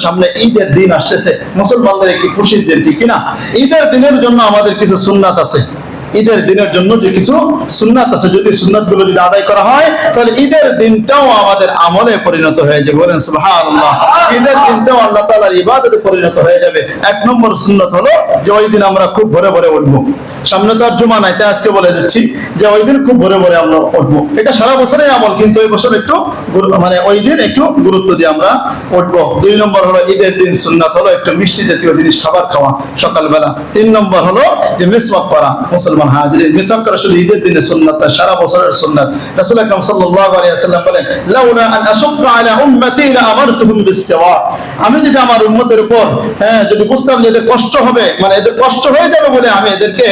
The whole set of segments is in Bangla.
সামনে ঈদের দিন আসতেছে, মুসলমানদের একটি খুশির দিন, ঠিক কিনা? ঈদের দিনের জন্য আমাদের কিছু সুন্নাত আছে। ঈদের দিনের জন্য যে কিছু সুন্নাত আছে, যদি সুন্নাতগুলো যদি আদায় করা হয় তাহলে ঈদের দিনটাও আমাদের আমলে পরিণত হয়ে যাবে। বলেন সুবহানাল্লাহ। ঈদের দিনটাও আল্লাহ তাআলার ইবাদতে পরিণত হয়ে যাবে। এক নম্বর সুন্নাত হলো যে ওই দিন আমরা খুব ভোরে ভোরে উঠবো। সামনে তো আর জুমা নাই, তাই আজকে বলে দিচ্ছি যে ওই দিন খুব ভোরে ভোরে আমরা উঠবো। এটা সারা বছরের আমল, কিন্তু ওই বছর একটু মানে ওই দিন একটু গুরুত্ব দিয়ে আমরা উঠবো। দুই নম্বর হলো ঈদের দিন সুন্নাত হলো একটু মিষ্টি জাতীয় জিনিস খাবার খাওয়া সকালবেলা। তিন নম্বর হলো যে মিসওয়াক করা। মুসলমান হাজিরিন, মিসওয়াক করা শুধু ঈদের দিনে সুন্নাত না, সারা বছরের সুন্নাত। রাসূল আকরাম সাল্লাল্লাহু আলাইহি ওয়াসাল্লাম বলেন, লাউলা আন আশুক্কা আলা উম্মতি লা আমারতুহুম বিসওয়াক। আমি যদি আমার উম্মতের উপর যদি বুঝতাম যে এদের কষ্ট হবে, মানে এদের কষ্ট হয়ে যাবে বলে আমি এদেরকে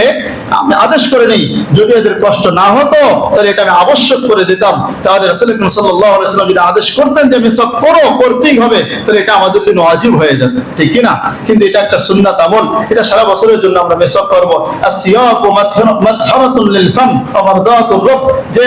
আদেশ করে নেই, যদি এদের কষ্ট না হতো তাহলে এটা আমি আবশ্যক করে দিতাম। তাহলে রাসূল আকরাম সাল্লাল্লাহু আলাইহি ওয়াসাল্লাম যদি আদেশ করতেন যে মিসওয়াক করো, করতেই হবে, তাহলে এটা আমাদের জন্য ওয়াজিব হয়ে যেত, ঠিক কি না? কিন্তু এটা একটা সুন্নাত আমল, এটা সারা বছরের জন্য আমরা মিসওয়াক করব। আসিয়াকু মাতহারাতুন লিল ফাম ওয়া মারদাতুর রব, যে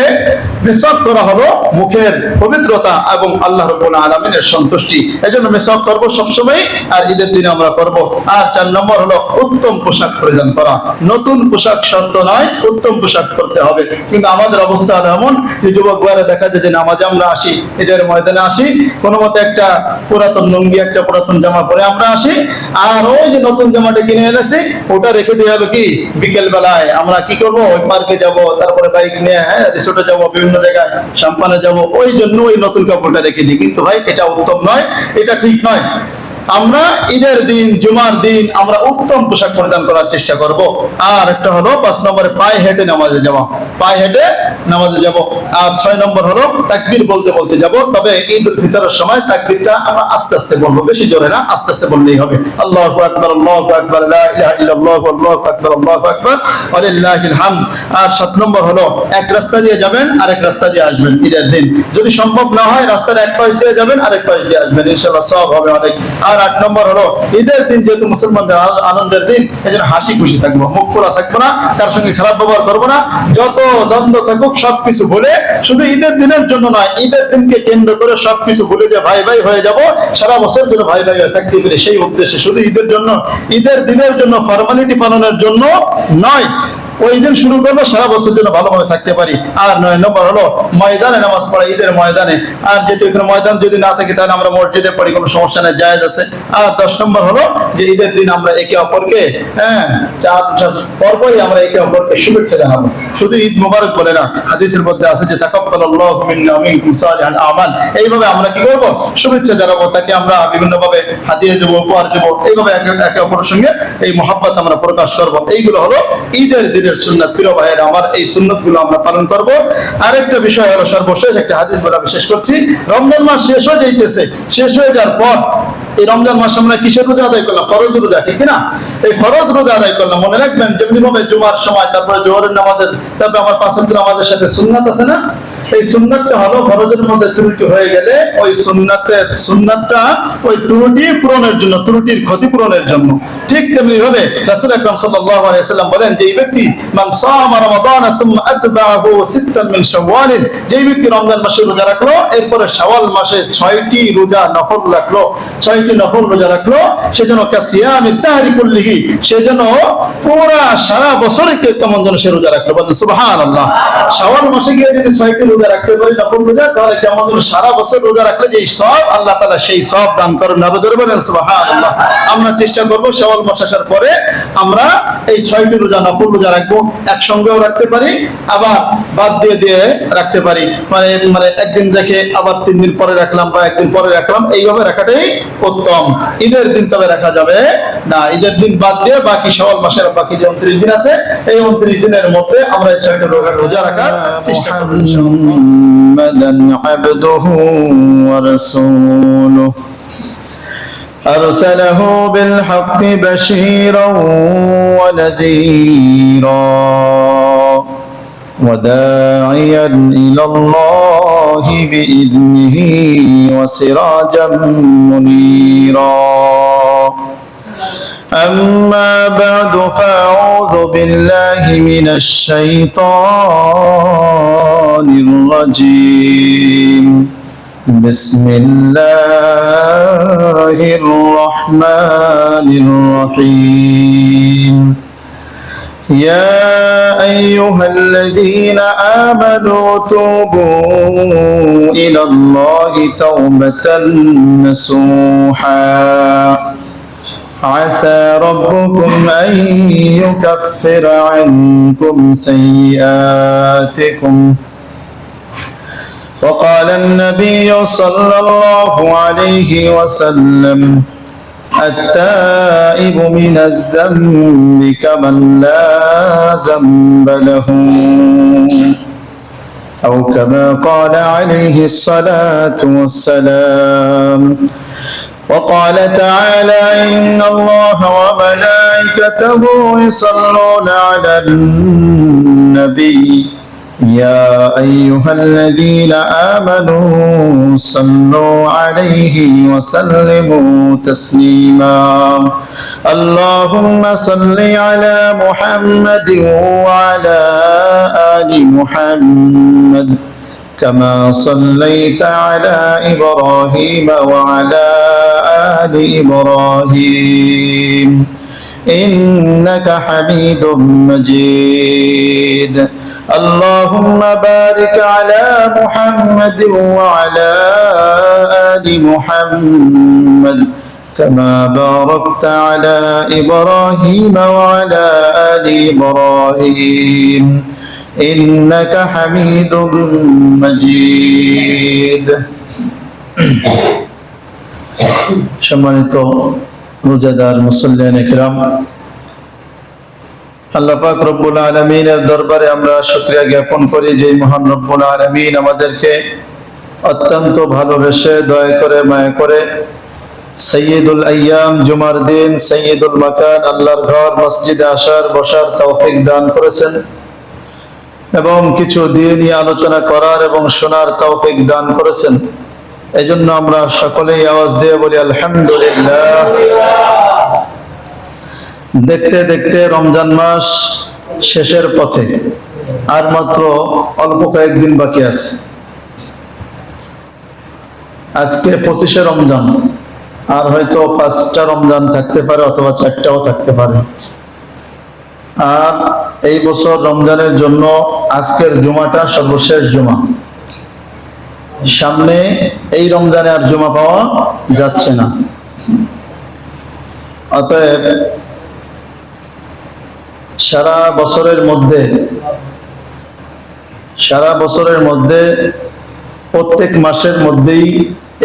মিসওয়াক করা হলো মুখের পবিত্রতা এবং আল্লাহ রাব্বুল আলামিনের সন্তুষ্টি। এজন্য মিসওয়াক করব সব সময়, আর ঈদের দিনে আমরা করব। আর 4 নম্বর হলো উত্তম পোশাক পরিধান করা। নতুন পোশাক শর্ত নয়, উত্তম পোশাক করতে হবে। কিন্তু আমাদের অবস্থা এমন যে যুবক ভাইরা দেখা যায় যে নামাজে আমরা আসি, ঈদের ময়দানে আসি, কোনো মতে একটা পুরাতন লুঙ্গি, একটা পুরাতন জামা পরে আমরা আসি, আর ওই যে নতুন জামাটা কিনে এনেছি ওটা রেখে দিয়ে হবে কি বিকেল বেলায় আমরা কি করব, ওই পার্কে যাব, তারপরে বাইক নিয়ে রিসোর্টে যাব, বিভিন্ন জায়গায় সাম্পানে যাব, ওই জন্য ওই নতুন কাপড়টা রেখে দিই। কিন্তু ভাই এটা উত্তম নয়, এটা ঠিক নয়। আমরা ঈদের দিন, জুমার দিন আমরা উত্তম পোশাক পরিধান করার চেষ্টা করব। আর একটা হলো 5 নম্বরে পায়ে হেঁটে নামাজে যাওয়া, পায়ে হেঁটে নামাজে যাব। আর 6 নম্বর হলো তাকবীর বলতে বলতে যাব। তবে ঈদ উল ফিতরের সময় তাকবীরটা আমরা আস্তে আস্তে বলবো, বেশি জোরে না, আস্তে আস্তে বললেই হবে। আল্লাহু আকবার, আল্লাহু আকবার, লা ইলাহা ইল্লাল্লাহ, আল্লাহু আকবার, আল্লাহু আকবার, ওয়া লিল্লাহিল হামদ। আর 7 নম্বর হলো এক রাস্তা দিয়ে যাবেন আর এক রাস্তা দিয়ে আসবেন ঈদের দিন। যদি সম্ভব না হয় রাস্তার এক পাশ দিয়ে যাবেন আর এক পাশ দিয়ে আসবেন, ইনশাআল্লাহ সওয়াব হবে অনেক। আর 8 নম্বর হলো ঈদের দিন যেহেতু মুসলমানদের আনন্দের দিন, এজন্য হাসি খুশি থাকবো, মুখ পোড়া থাকবো না, কার সঙ্গে খারাপ ব্যবহার করবো না। যত দ্বন্দ্ব থাকুক সবকিছু ভুলে, শুধু ঈদের দিনের জন্য নয়, ঈদের দিনকে কেন্দ্র করে সবকিছু ভুলে যে ভাই ভাই হয়ে যাব, সারা বছর যেন ভাই ভাই হয়ে থাকতে পারে, সেই উদ্দেশ্যে, শুধু ঈদের জন্য, ঈদের দিনের জন্য ফরমালিটি পালনের জন্য নয়। ওই দিন শুরু করবো, সারা বছর জন্য ভালোভাবে থাকতে পারি। আর 9 নম্বর হলো ময়দানে নামাজ পড়া, ঈদের ময়দানে। আর যেহেতু এখানে ময়দান যদি না থাকে তাহলে আমরা মসজিদে পড়ি, কোনো সমস্যা নেই, জায়েজ আছে। আর 10 নম্বর হলো যে ঈদের দিন আমরা একে অপরকে পরপরই আমরা একে অপরকে শুভেচ্ছা জানাবো, শুধু ঈদ মোবারক বলে না। হাদিসের মধ্যে আছে যে তাকাব্বালাল্লাহু মিন্না ওয়া মিনকুম সালিহাল আমাল। এইভাবে আমরা কি করব, শুভেচ্ছা জানাবো, তাকে আমরা বিভিন্ন ভাবে হাদিয়া দেব, উপহার দেব, এইভাবে একে অপরের সঙ্গে এই মহব্বত আমরা প্রকাশ করব। এইগুলো হলো ঈদের দিনের সুন্নাত। প্রিয় ভাইয়েরা আমার, এই সুন্নাতগুলো আমরা পালন করব। আরেকটা বিষয় হলো সর্বশেষ একটা হাদিস বলে শেষ করছি। রমজান মাস শেষ হয়ে যাইতেছে, শেষ হয়ে যাওয়ার পর এই রমজান মাস আমরা কিসের রোজা আদায় করলাম? ফরজ রোজা, ঠিক না? এই ফরজ রোজা আদায় করলাম। মনে রাখবেন যেমনি ভাবে জুমার সময়, তারপরে জোহরের নামাজের, তারপরে আমার 5 ওয়াক্ত নামাজের সাথে সুন্নাত আছে না, এই সুন্নাতটা হলো ফরজের মধ্যে ত্রুটি হয়ে গেলে ওই সুন্নাতটা ওই ত্রুটি পূরণের জন্য, ত্রুটির ক্ষতিপূরণের জন্য। ঠিক তেমনি ভাবে রাসূল আকরাম সাল্লাল্লাহু আলাইহি ওয়াসাল্লাম বলেন যে এই ব্যক্তি মান সামা রমাদান সুম্মা আতবাহু সিত্তান মিন শাওয়াল, যে ব্যক্তি রমজান মাসে রোজা রাখলো, এরপরে শাওয়াল মাসে 6টি রোজা নফল রাখলো, 6টি নফল রোজা রাখলো, সেজন্য কাসিয়ামিত দাহরি কুল্লিহি, সেজন্য পুরা সারা বছরে কেমন যেন সে রোজা রাখলো। বলেন সুবহানাল্লাহ। শাওয়াল মাসে গিয়ে যদি 6টি রোজা রাখতে পারি নফল রোজা, তাহলে কেমন যেন সারা বছর রোজা রাখলে যে সওয়াব আল্লাহ তাআলা সেই সওয়াব দান করেন। নবজরে বলেন সুবহানাল্লাহ। আমরা চেষ্টা করব শাওয়াল মাস আসার পরে আমরা এই 6টি রোজা নফল রোজা রাখবো, একসঙ্গেও রাখতে পারি, আবার বাদ দিয়ে দিয়ে রাখতে পারি, মানে একদিন রেখে আবার 3 দিন পরে রাখলাম বা একদিন পরে রাখলাম, এইভাবে রাখাটাই উত্তম। ঈদের দিন তবে রাখা যাবে না, ঈদের দিন বাদ দিয়ে বাকি শাওয়াল মাসের বাকি যে 29 দিন আছে, এই 29 দিনের মধ্যে আমরা এই 6টি রোজা রাখার চেষ্টা করব ইনশাআল্লাহ। মুহাম্মাদান আবদুহু ওয়া রাসূলুহু أرسله بالحق بشيرا ونذيرا وداعيا إلى الله بإذنه وسراجا منيرا. أما بعد فأعوذ بالله من الشيطان الرجيم. بسم الله الرحمن الرحيم يا أيها الذين آمنوا توبوا إلى الله توبة نصوحا عسى ربكم أن يكفر عنكم سيئاتكم وقال النبي صلى الله عليه وسلم التائب من الذنب كمن لا ذنب له أو كما قال عليه الصلاة والسلام وقال تعالى إن الله وملائكته يصلون على النبي يا أيها الذين آمنوا صلوا عليه وسلموا تسليما اللهم صل على محمد وعلى آل محمد كما صليت على إبراهيم وعلى آل إبراهيم إنك حميد مجيد اللهم بارك على محمد وعلى آل محمد كما باركت على إبراهيم وعلى آل إبراهيم إنك حميد مجيد সম্মানিত রোজাদার মুসল্লিয়ান কিরাম, আল্লাহ পাক রব্বুল আলামিনের দরবারে আমরা শুকরিয়া জ্ঞাপন করি যে মহান রব্বুল আলামিন আমাদেরকে অত্যন্ত ভালোবেসে দয়া করে মায়া করে সাইয়্যিদুল আইয়াম জুমার দিন সাইয়্যিদুল মাকান আল্লাহর ঘর মসজিদে আসার বসার তৌফিক দান করেছেন এবং কিছু দ্বীনি আলোচনা করার এবং শোনার তৌফিক দান করেছেন। এজন্য আমরা সকলেই আওয়াজ দিয়ে বলি আলহামদুলিল্লাহ। দেখতে দেখতে রমজান মাস শেষের পথে, আর মাত্র অল্প কয়েকদিন বাকি আছে। আজকে 25শে রমজান, আর হয়তো 5টা রমজান থাকতে পারে অথবা 4টাও থাকতে পারে। আর এই বছর রমজানের জন্য আজকের জুমাটা সর্বশেষ জুমা। সামনে এই রমজানে আর জুমা পাওয়া যাচ্ছে না। অতএব সারা বছরের মধ্যে প্রত্যেক মাসের মধ্যেই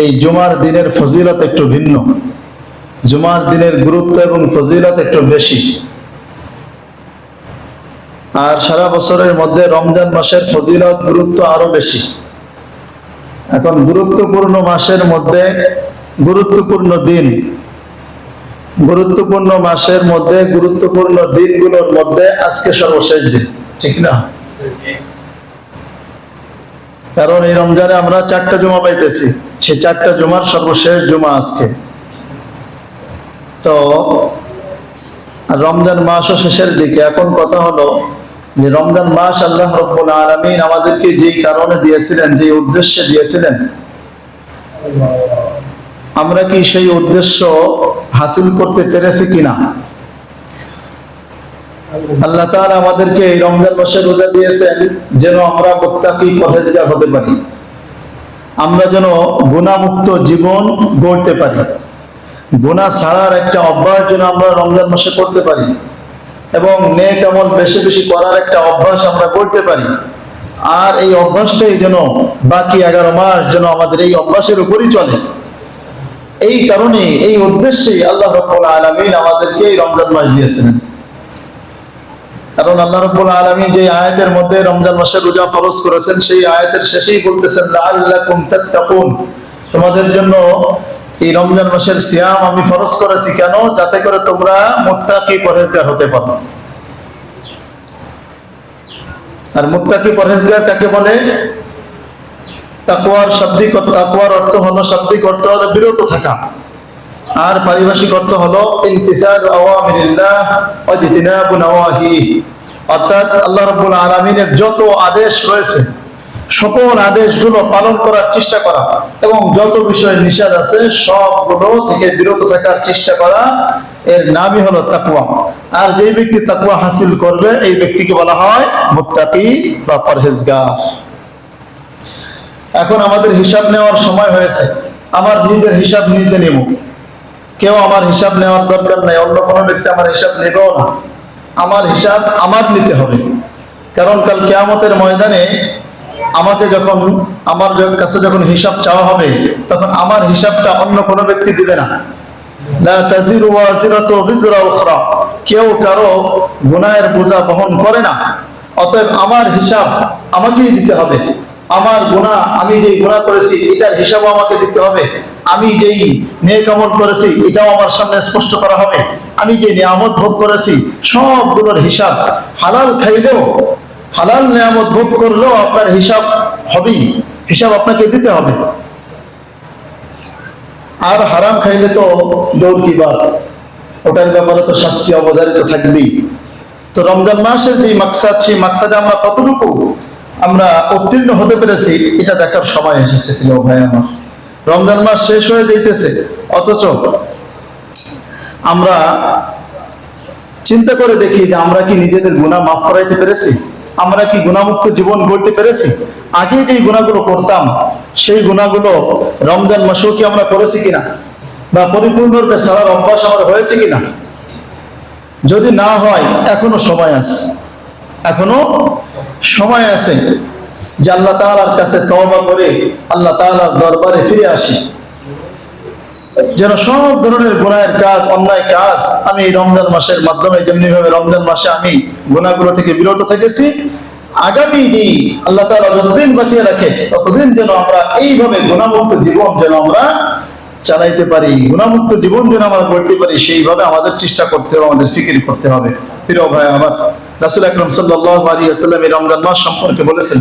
এই জুমার দিনের ফজিলত একটু ভিন্ন, জুমার দিনের গুরুত্ব এবং ফজিলত একটু বেশি। আর সারা বছরের মধ্যে রমজান মাসের ফজিলত গুরুত্ব আরো বেশি। এখন গুরুত্বপূর্ণ মাসের মধ্যে গুরুত্বপূর্ণ দিন, গুরুত্বপূর্ণ মাসের মধ্যে গুরুত্বপূর্ণ দিনগুলোর মধ্যে আজকে সর্বশেষ দিন, ঠিক না? কারণ এই রমজানে আমরা 4টা জুমা পাইতেছি, সেই 4টা জুমার সর্বশেষ জুমা আজকে। তো রমজান মাসও শেষের দিকে। এখন কথা হলো যে রমজান মাস আল্লাহ রাব্বুল আলামিন আমাদেরকে যেই কারণে দিয়েছিলেন, যে উদ্দেশ্যে দিয়েছিলেন, আমরা কি সেই উদ্দেশ্য হাসিল করতে পেরেছি কিনা? আল্লাহ তাআলা আমাদেরকে এই রমজান মাসে রোজা দিয়েছেন যেন আমরা মুত্তাকি পরহেজগার হতে পারি, আমরা যেন গুনাহমুক্ত জীবন গড়তে পারি, গুনাহ ছাড়ার একটা অভ্যাস যেন আমরা রমজান মাসে করতে পারি এবং নেক আমল বেশি বেশি করার একটা অভ্যাস আমরা করতে পারি। আর এই অভ্যাসটাই যেন বাকি 11 মাস যেন আমাদের এই অভ্যাসের উপরই চলে। এই কারণে, এই উদ্দেশ্যেই আল্লাহ রাব্বুল আলামিন আমাদেরকে এই রমজান মাস দিয়েছেন। কারণ আল্লাহ রাব্বুল আলামিন যে আয়াতের মধ্যে রমজান মাসের রোজা ফরজ করেছেন, সেই আয়াতের শেষেই বলতেছেন লাআল্লাকুম তাত্তাকুন, তোমাদের জন্য এই রমজান মাসের সিয়াম আমি ফরজ করেছি। কেন? যাতে করে তোমরা মুত্তাকি পরহেজগার হতে পারো। আর মুত্তাকি পরহেজগার কাকে বলে? তাকওয়ার শাব্দিক তাকওয়ার অর্থ হলো, শাব্দিক অর্থ হলো বিরত থাকা, আর পারিভাষিক অর্থ হলো ইমতিসালু আওয়ামিরিল্লাহ ওয়া ইজতিনাবু নাওয়াহি। অর্থাৎ আল্লাহ রাব্বুল আলামিনের যত আদেশ রয়েছে সকল আদেশগুলো পালন করার চেষ্টা করা এবং যত বিষয় নিষেধ আছে সবগুলো থেকে বিরত থাকার চেষ্টা করা, এর নামই হলো তাকওয়া। আর যে ব্যক্তি তাকওয়া হাসিল করবে এই ব্যক্তিকে বলা হয় মুত্তাকি বা পরহেজগার। এখন আমাদের হিসাব নেওয়ার সময় হয়েছে। আমার নিজের হিসাব নিজে নেব, কেউ আমার হিসাব নেওয়ার দরকার নাই, অন্য কোনো ব্যক্তি আমার হিসাব নেবেও না। আমার হিসাব আমার নিতে হবে, কারণ কাল কিয়ামতের ময়দানে আমাকে যখন আমার কাছে যখন হিসাব চাওয়া হবে তখন আমার হিসাবটা অন্য কোনো ব্যক্তি দিবে না। লা তাজিরু ওয়াজিরাতু বিজরা উখরা, কেউ কারো গুনাহের বোঝা বহন করে না। অতএব আমার হিসাব আমাকেই দিতে হবে। আমার গুনাহ, আমি যেই গুনাহ করেছি এটার হিসাবও আমাকে দিতে হবে। আমি যেই নেক আমল করেছি এটাও আমার সামনে স্পষ্ট করা হবে। আমি যে নিয়ামত ভোগ করেছি সবগুলোর হিসাব, হালাল খাইলেও হালাল নিয়ামত ভোগ করলেও আপনার হিসাব হবেই, হিসাব আপনাকে দিতে হবে। আর হারাম খাইলে তো দৌড় কি বাদ, ওটার ব্যাপারে তো শাস্তি অবধারিত থাকবেই। তো রমজান মাসের যে মাকসাদ, সেই মাকসাদে আমরা কতটুকু আমরা উত্তীর্ণ হতে পেরেছি এটা দেখার সময় এসেছে। প্রিয় ভাই আমার, রমজান মাস শেষ হয়ে যাইতেছে, অথচ আমরা চিন্তা করে দেখি যে আমরা কি নিজেদের গুনাহ মাফ করাইতে পেরেছি? আমরা কি গুনাহমুক্ত জীবন গড়তে পেরেছি? আগে যেই গুনাহগুলো করতাম সেই গুনাহগুলো রমজান মাসেও কি আমরা করেছি কিনা, বা পরিপূর্ণরূপে ছাড়ার অভ্যাস আমার হয়েছে কিনা? যদি না হয় এখনো সময় আছে, এখনো সময় আছে যে আল্লাহ তাআলার কাছে তওবা করে আল্লাহ তাআলার দরবারে ফিরে আসি, যেন সব ধরনের গুনাহের কাজ, অন্যায় কাজ আমি এই রমজান মাসের মাধ্যমে, যেমনি ভাবে রমজান মাসে আমি গুনাহগুলো থেকে বিরত থেকেছি, আগামী দিন আল্লাহ তাআলা যতদিন বাঁচিয়ে রাখে ততদিন যেন আমরা এইভাবে গুনাহমুক্ত জীবন যেন আমরা চালাইতে পারি, গুনাহমুক্ত জীবন যেন আমরা গড়তে পারি, সেইভাবে আমাদের চেষ্টা করতে হবে, আমাদের ফিকির করতে হবে। প্রিয় ভাই আমার, রাসূল আকরাম সাল্লাল্লাহু আলাইহি ওয়াসাল্লাম এই রমজান মাস সম্পর্কে বলেছেন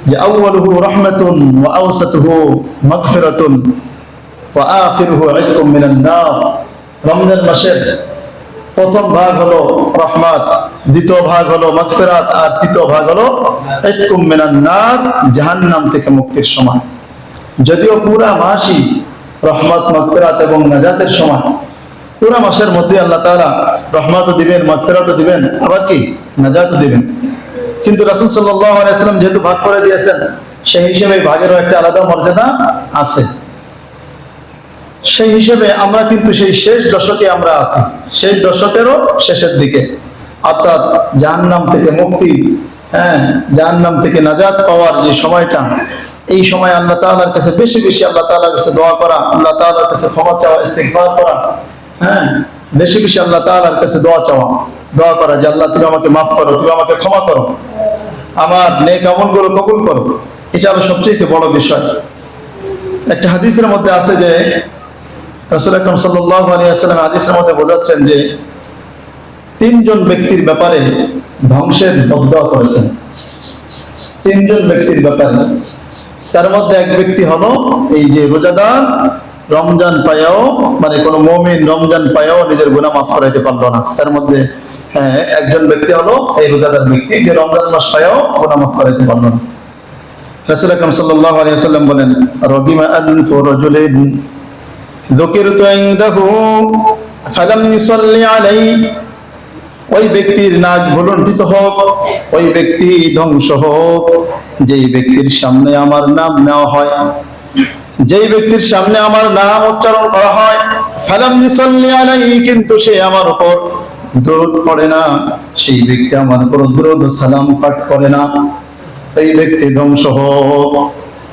যে আউয়ালুহু রাহমাতুন ওয়া আওসাতুহু মাগফিরাতুন ওয়া আখিরুহু ইতকুম মিনান নার। রমজান মাসের প্রথম ভাগ হলো রহমত, দ্বিতীয় ভাগ হলো মাগফিরাত, আর তৃতীয় ভাগ হলো ইতকুম মিনান নার, জাহান্নাম থেকে মুক্তির সময়। যদিও পুরা মাসই রহমত, মাগফিরাত এবং নাজাতের সময়, পুরা মাসের মধ্যে আল্লাহ তাআলা রহমতও দিবেন, মাগফিরাতও দিবেন, আবার কি নাজাতও দিবেন। কিন্তু রাসূল সাল্লাল্লাহু আলাইহি ওয়াসাল্লাম যেহেতু ভাগ করে দিয়েছেন, সেই হিসেবে ভাগেরও একটা আলাদা মর্যাদা আছে। সেই হিসেবে আমরা কিন্তু সেই শেষ দশকে আমরা আছি, সেই দশকেরও শেষের দিকে, অর্থাৎ জাহান্নাম থেকে মুক্তি, জাহান্নাম থেকে নাজাত পাওয়ার যে সময়টা, এই সময় আল্লাহ তাআলার কাছে বেশি বেশি আল্লাহ তাআলার কাছে দোয়া করা, আল্লাহ তাআলার কাছে ক্ষমা চাওয়া, ইস্তিগফার করা, বেশি বেশি আল্লাহ তাআলার কাছে দোয়া চাওয়া, দোয়া করা যে আল্লাহ তুমি আমাকে মাফ করো, তুমি আমাকে ক্ষমা করো, আমার নেক আমলগুলো কবুল করো। এটা হলো সবচেয়ে বড় বিষয়। একটা হাদিসের মধ্যে আছে যে রাসূল আকরাম সাল্লাল্লাহু আলাইহি ওয়াসাল্লাম হাদিসের মধ্যে বোঝাচ্ছেন যে তিনজন ব্যক্তির ব্যাপারে ধ্বংসের বদদোয়া করেছেন। তিনজন ব্যক্তির ব্যাপারে, তার মধ্যে এক ব্যক্তি হলো এই যে রোজাদার, রমজান পায়াও, মানে কোন মুমিন রমজান পায়াও নিজের গুনাহ মাফ করাইতে পারলো না। তার মধ্যে একজন ব্যক্তি হলো এই রোজাদার ব্যক্তি, যে রমজান মাস পায়াও গুনাহ মাফ করাইতে পারলো না। রাসূল আকরাম সাল্লাল্লাহু আলাইহি ওয়াসাল্লাম বলেন, রাগিমা আনফু রাজুলিন যুকিরতু ইনদাহু ফালাম ইউসাল্লি আলাইহি, ওই ব্যক্তির নাক ভুলুণ্ঠিত হোক, ওই ব্যক্তি ধ্বংস হোক যেই ব্যক্তির সামনে আমার নাম নেওয়া হয়, যেই ব্যক্তির সামনে আমার নাম উচ্চারণ করা হয়, ফালাম ইউসাল্লি আলাইহি, কিন্তু সে আমার উপর দরুদ পড়ে না, সেই ব্যক্তি আমার উপর দরুদ ও সালাম পাঠ করে না, এই ব্যক্তি ধ্বংস হোক।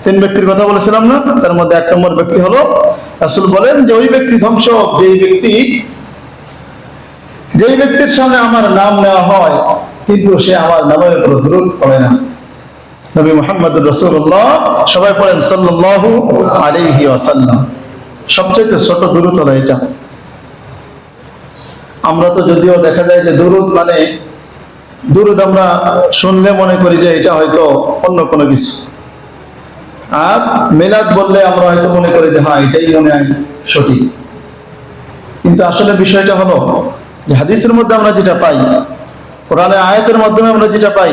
তিন ব্যক্তির কথা বলেছিলাম না? তার মধ্যে এক নম্বর ব্যক্তি হলো, রাসূল বলেন যে ওই ব্যক্তি ধ্বংস হোক যেই ব্যক্তির সামনে আমার নাম নেওয়া হয় কিন্তু সে আমার নামের উপর দরুদ পড়ে না। নবী মুহাম্মদুর রাসূলুল্লাহ, সবাই পড়েন সাল্লাল্লাহু আলাইহি ওয়াসাল্লাম। সবচেয়ে ছোট দরুদ হলো এটা। আমরা তো যদিও দেখা যায় যে দরুদ মানে, দরুদ আমরা শুনলে মনে করি যে এটা হয়তো অন্য কোনো কিছু, আর মিলাদ বললে আমরা হয়তো মনে করি যে হ্যাঁ এটাই মনে হয় সঠিক। কিন্তু আসলে বিষয়টা হলো যে হাদিসের মধ্যে আমরা যেটা পাই, কোরআনের আয়াতের মাধ্যমে আমরা যেটা পাই,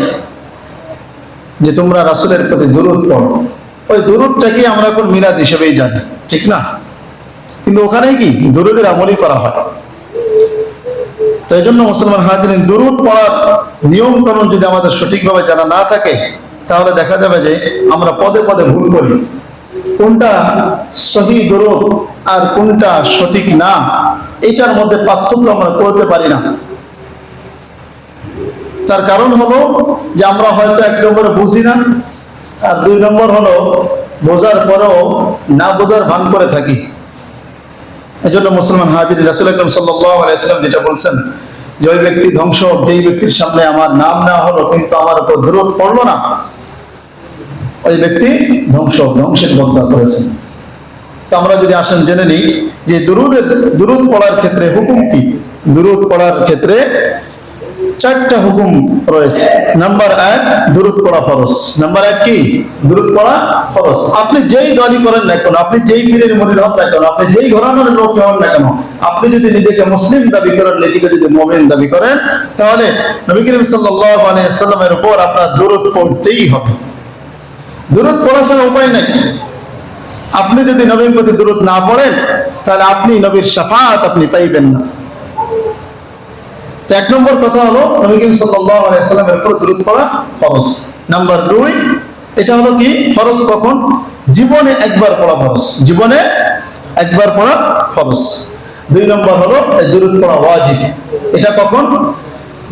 যে তোমরা রাসূলের প্রতি দুরূদ পড়ো, ওই দুরূদটাকে আমরা এখন মিলাদ হিসেবেই জানি, ঠিক না? কিন্তু ওখানে কি দুরূদের আমলই করা হয়। তো এই জন্য মুসলমান হাজিরিন, দুরূদ পড়ার নিয়ম কানুন যদি আমাদের সঠিকভাবে জানা না থাকে, তাহলে দেখা যাবে যে আমরা পদে পদে ভুল করি। কোনটা সহিহ দুরূদ আর কোনটা সঠিক না, এটার মধ্যে পার্থক্য আমরা করতে পারি না। তার কারণ হলো যে আমরা হয়তো এক নম্বরে বুঝি না, আর দুই নম্বর হলো বোঝার পরেও না বোঝার ভান করে থাকি। এই জন্য মুসলমান হাজির, রাসূল আকরাম সাল্লাল্লাহু আলাইহি ওয়াসাল্লাম যেটা বলছেন যে ওই ব্যক্তি ধ্বংস যেই ব্যক্তির সামনে আমার নাম নেওয়া হলো কিন্তু আমার উপর দুরূদ পড়লো না, ওই ব্যক্তি ধ্বংসের বদয়া করেছেন। তো আমরা যদি আসেন জেনে নিই যে দুরূদ পড়ার ক্ষেত্রে হুকুম কি। দুরূদ পড়ার ক্ষেত্রে 4টা হুকুম রয়েছে। নাম্বার 1, দুরূদ পড়া ফরজ। নাম্বার 1 কি? দুরূদ পড়া ফরজ। আপনি যেই দলই করেন না কেন, আপনি যেই পীরের মুরিদ হন না কেন, আপনি যেই ঘরানার লোক হন না কেন, আপনি যদি নিজেকে মুসলিম দাবি করেন, নিজেকে যদি মুমিন দাবি করেন, তাহলে নবী করিম সাল্লাল্লাহু আলাইহি ওয়াসাল্লামের উপর আপনার দুরূদ পড়তেই হবে। দুরূদ পড়া ছাড়া উপায় নাই। আপনি যদি নবীর প্রতি দুরূদ না পড়েন, তাহলে আপনি নবীর শাফাআত আপনি পাইবেন না। তো 1 নম্বর কথা হলো নবী করিম সাল্লাল্লাহু আলাইহি ওয়াসাল্লামের উপর দুরূদ পড়া ফরজ। নাম্বার 2, এটা হলো কি ফরজ কখন? জীবনে একবার পড়া ফরজ। জীবনে একবার পড়া ফরজ। 2 নম্বর হলো দুরূদ পড়া ওয়াজিব। এটা কখন?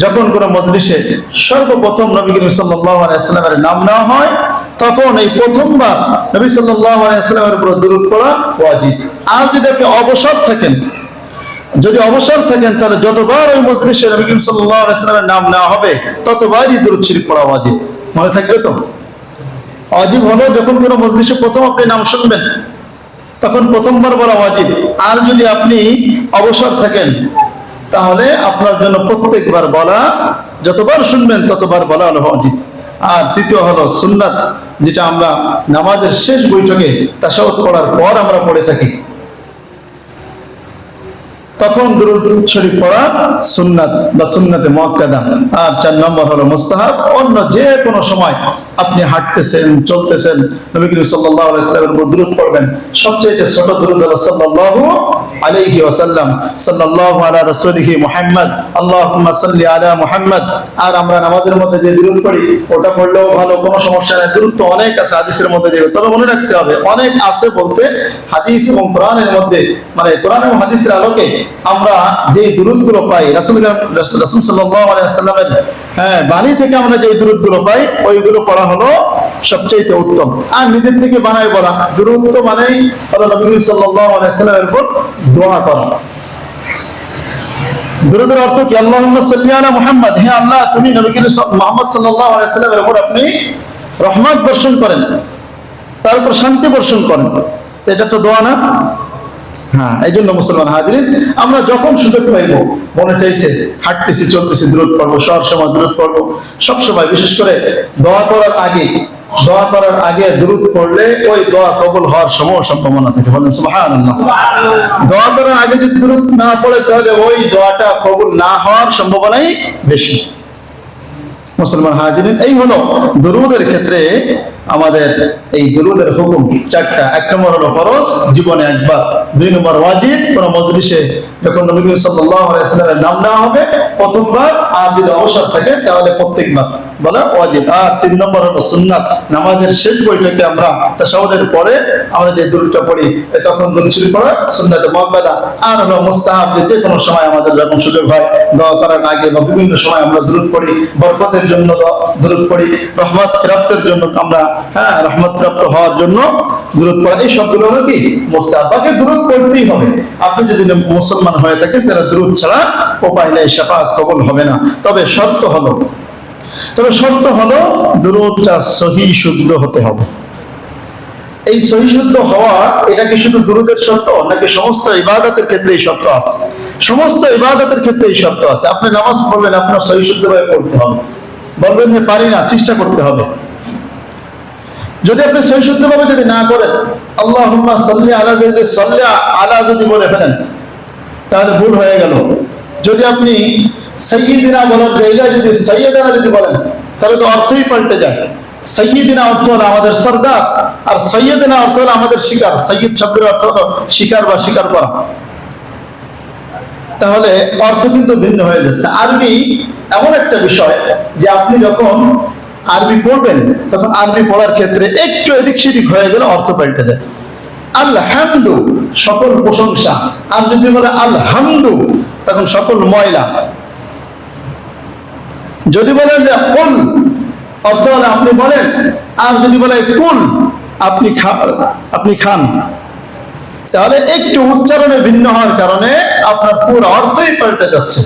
যখন কোন মজলিসে সর্বপ্রথম নবী করিম সাল্লাল্লাহু আলাইহি ওয়াসাল্লামের নাম নেওয়া হয়, তখন এই প্রথমবার নবী সাল্লাল্লাহু আলাইহি ওয়াসাল্লামের উপর দুরূদ পড়া ওয়াজিব। আর যদি আপনি অবসর থাকেন, তাহলে যতবার ওই মজলিসে নবী করিম সাল্লাল্লাহু আলাইহি ওয়াসাল্লামের নাম নেওয়া হবে, ততবারই দুরূদ শরীফ পড়া ওয়াজিব। মনে থাকবে তো? ওয়াজিব হলো যখন কোন মজলিসে প্রথম আপনি নাম শুনবেন, তখন প্রথমবার বলা ওয়াজিব। আর যদি আপনি অবসর থাকেন, তাহলে আপনার জন্য প্রত্যেকবার বলা, যতবার শুনবেন ততবার বলা হলো ওয়াজিব। আর 3 হলো সুন্নাত, যেটা আমরা নামাজের শেষ বৈঠকে তাশাহুদ পড়ার পর আমরা পড়ে থাকি, তখন দুরূদ শরীফ পড়া সুন্নাত বা সুন্নাতে মুআক্কাদা। আর 4 নম্বর হলো মুস্তাহাব। অন্য যে কোনো সময় আপনি হাঁটতেছেন, চলতেছেন, নবী করিম সাল্লাল্লাহু আলাইহি ওয়াসাল্লামের উপর দুরূদ পড়বেন। সবচেয়ে ছোট দুরূদ হলো সাল্লাল্লাহু আলাইহি ওয়াসাল্লাম, সাল্লাল্লাহু আলা রাসূলিহি মুহাম্মদ, আল্লাহুম্মা সাল্লি আলা মুহাম্মদ। আর আমরা নামাজের মধ্যে যে দুরূদ পড়ি, ওটা পড়লেও ভালো, কোনো সমস্যা নেই। দুরূদ তো অনেক আছে হাদিসের মধ্যে, তবে মনে রাখতে হবে অনেক আছে বলতে হাদিস এবং কোরআনের মধ্যে, মানে কোরআন এবং হাদিসের আলোকে আমরা যে দুরূদগুলো পাই, রাসূল সাল্লাল্লাহু আলাইহি ওয়াসাল্লামের বাণী থেকে আমরা যে দুরূদগুলো পাই, ওইগুলো পড়া হলো সবচেয়ে উত্তম। আর নিজের থেকে বানায় বলা দুরূদ তো মানেই হলো নবী সাল্লাল্লাহু আলাইহি ওয়াসাল্লামের উপর দোয়া করা। দুরূদের অর্থ কি? আল্লাহুম্মা সাল্লি আলা মুহাম্মদ, হে আল্লাহ তুমি নবী মুহাম্মদ সাল্লাল্লাহু আলাইহি ওয়াসাল্লামের উপর আপনি রহমত বর্ষণ করেন, তার উপর শান্তি বর্ষণ করেন। তো এটা তো দোয়া না? হ্যাঁ, এই জন্য মুসলমান হাজিরিন, আমরা যখন সুযোগ পাইব, মনে চাইছে হাঁটতেছি চলতেছি দুরূদ পড়বো, সব সময় দুরূদ পড়বো, সব সময়, বিশেষ করে দোয়া করার আগে দুরূদ পড়লে ওই দোয়া কবুল হওয়ার সম্ভাবনা থাকে। বলেন সুবহানাল্লাহ। দোয়া করার আগে যদি দুরূদ না পড়ে, তাহলে ওই দোয়াটা কবুল না হওয়ার সম্ভাবনাই বেশি। মুসলমান হাজিরিন, এই হলো দুরূদের ক্ষেত্রে আমাদের এই দুরূদের হুকুম 4টা। 1 নম্বর হলো ফরজ, জীবনে একবার। 2 নম্বর ওয়াজিব, কোন মজলিসে যখন নবী সাল্লাল্লাহু আলাইহি ওয়াসাল্লামের নাম নেওয়া হবে প্রথমবার, আর যদি অবসর থাকে তাহলে প্রত্যেকবার বলা ওয়াজিব। আর 3 নম্বর হলো সুন্নাত, নামাজের শেষ বৈঠকে আমরা তাশাহুদের পরে আমরা যে দুরূদটা পড়ি, তখন দুরূদ শরীফ পড়া সুন্নাতে মুআক্কাদা। আর হলো মুস্তাহাব, যে কোনো সময় আমাদের যখন সুযোগ হয় দোয়া করার আগে বা বিভিন্ন সময় আমরা দুরূদ পড়ি, বরকতের জন্য দুরূদ পড়ি, রহমত প্রাপ্তের জন্য আমরা রহমত প্রাপ্ত হওয়ার জন্য দুরূদ পড়া। এই সবগুলো হলো কি মুস্তাহাব। বাকি দুরূদ পড়তেই হবে। আপনি যদি মুসলমান হয়ে থাকেন, তাহলে দুরূদ ছাড়া উপায় নেই, শাফাআত কবুল হবে না। তবে শর্ত হলো দুরূদটা সহিহ শুদ্ধ হতে হবে। এই সহিহ শুদ্ধ হওয়া, এটা কি শুধু দুরূদের শর্ত, নাকি সমস্ত ইবাদতের ক্ষেত্রে এই শর্ত আছে? সমস্ত ইবাদতের ক্ষেত্রে এই শর্ত আছে। আপনি নামাজ পড়বেন, আপনার সহিহ শুদ্ধভাবে পড়তে হবে। বলবেন যে পারি না, চেষ্টা করতে হবে। যদি আপনি সহিহ শুদ্ধভাবে যদি না করেন, আল্লাহুম্মা সাল্লি আলা যদি বলে ফেলেন, তাহলে ভুল হয়ে গেল। যদি আপনি সাইয়্যিদিনা বলার জায়গায় যদি সাইয়্যিদানা যদি বলেন, তাহলে তো অর্থই পাল্টে যায়। সৈয়দিনা অর্থ হলো আমাদের সর্দার, আর সৈয়দিনা অর্থ হলো আমাদের শিকার। সৈয়দ শব্দের অর্থ হলো শিকার বা শিকার করা। তাহলে অর্থ কিন্তু ভিন্ন হয়ে যাচ্ছে। আরবি এমন একটা বিষয় যে আপনি যখন আরবি পড়বেন তখন আরবি পড়ার ক্ষেত্রে একটু এদিক সেদিক হয়ে গেলে অর্থ পাল্টে যায়। আলহামদু সকল প্রশংসা, আর যদি বলে আলহামদু তখন সকল ময়লা। যদি বলেন যে কুল অর্থ হলে আপনি বলেন, আর যদি বলে কুল আপনি খান, তাহলে একটু উচ্চারণে ভিন্ন হওয়ার কারণে আপনার পুরো অর্থই পাল্টে যাচ্ছে।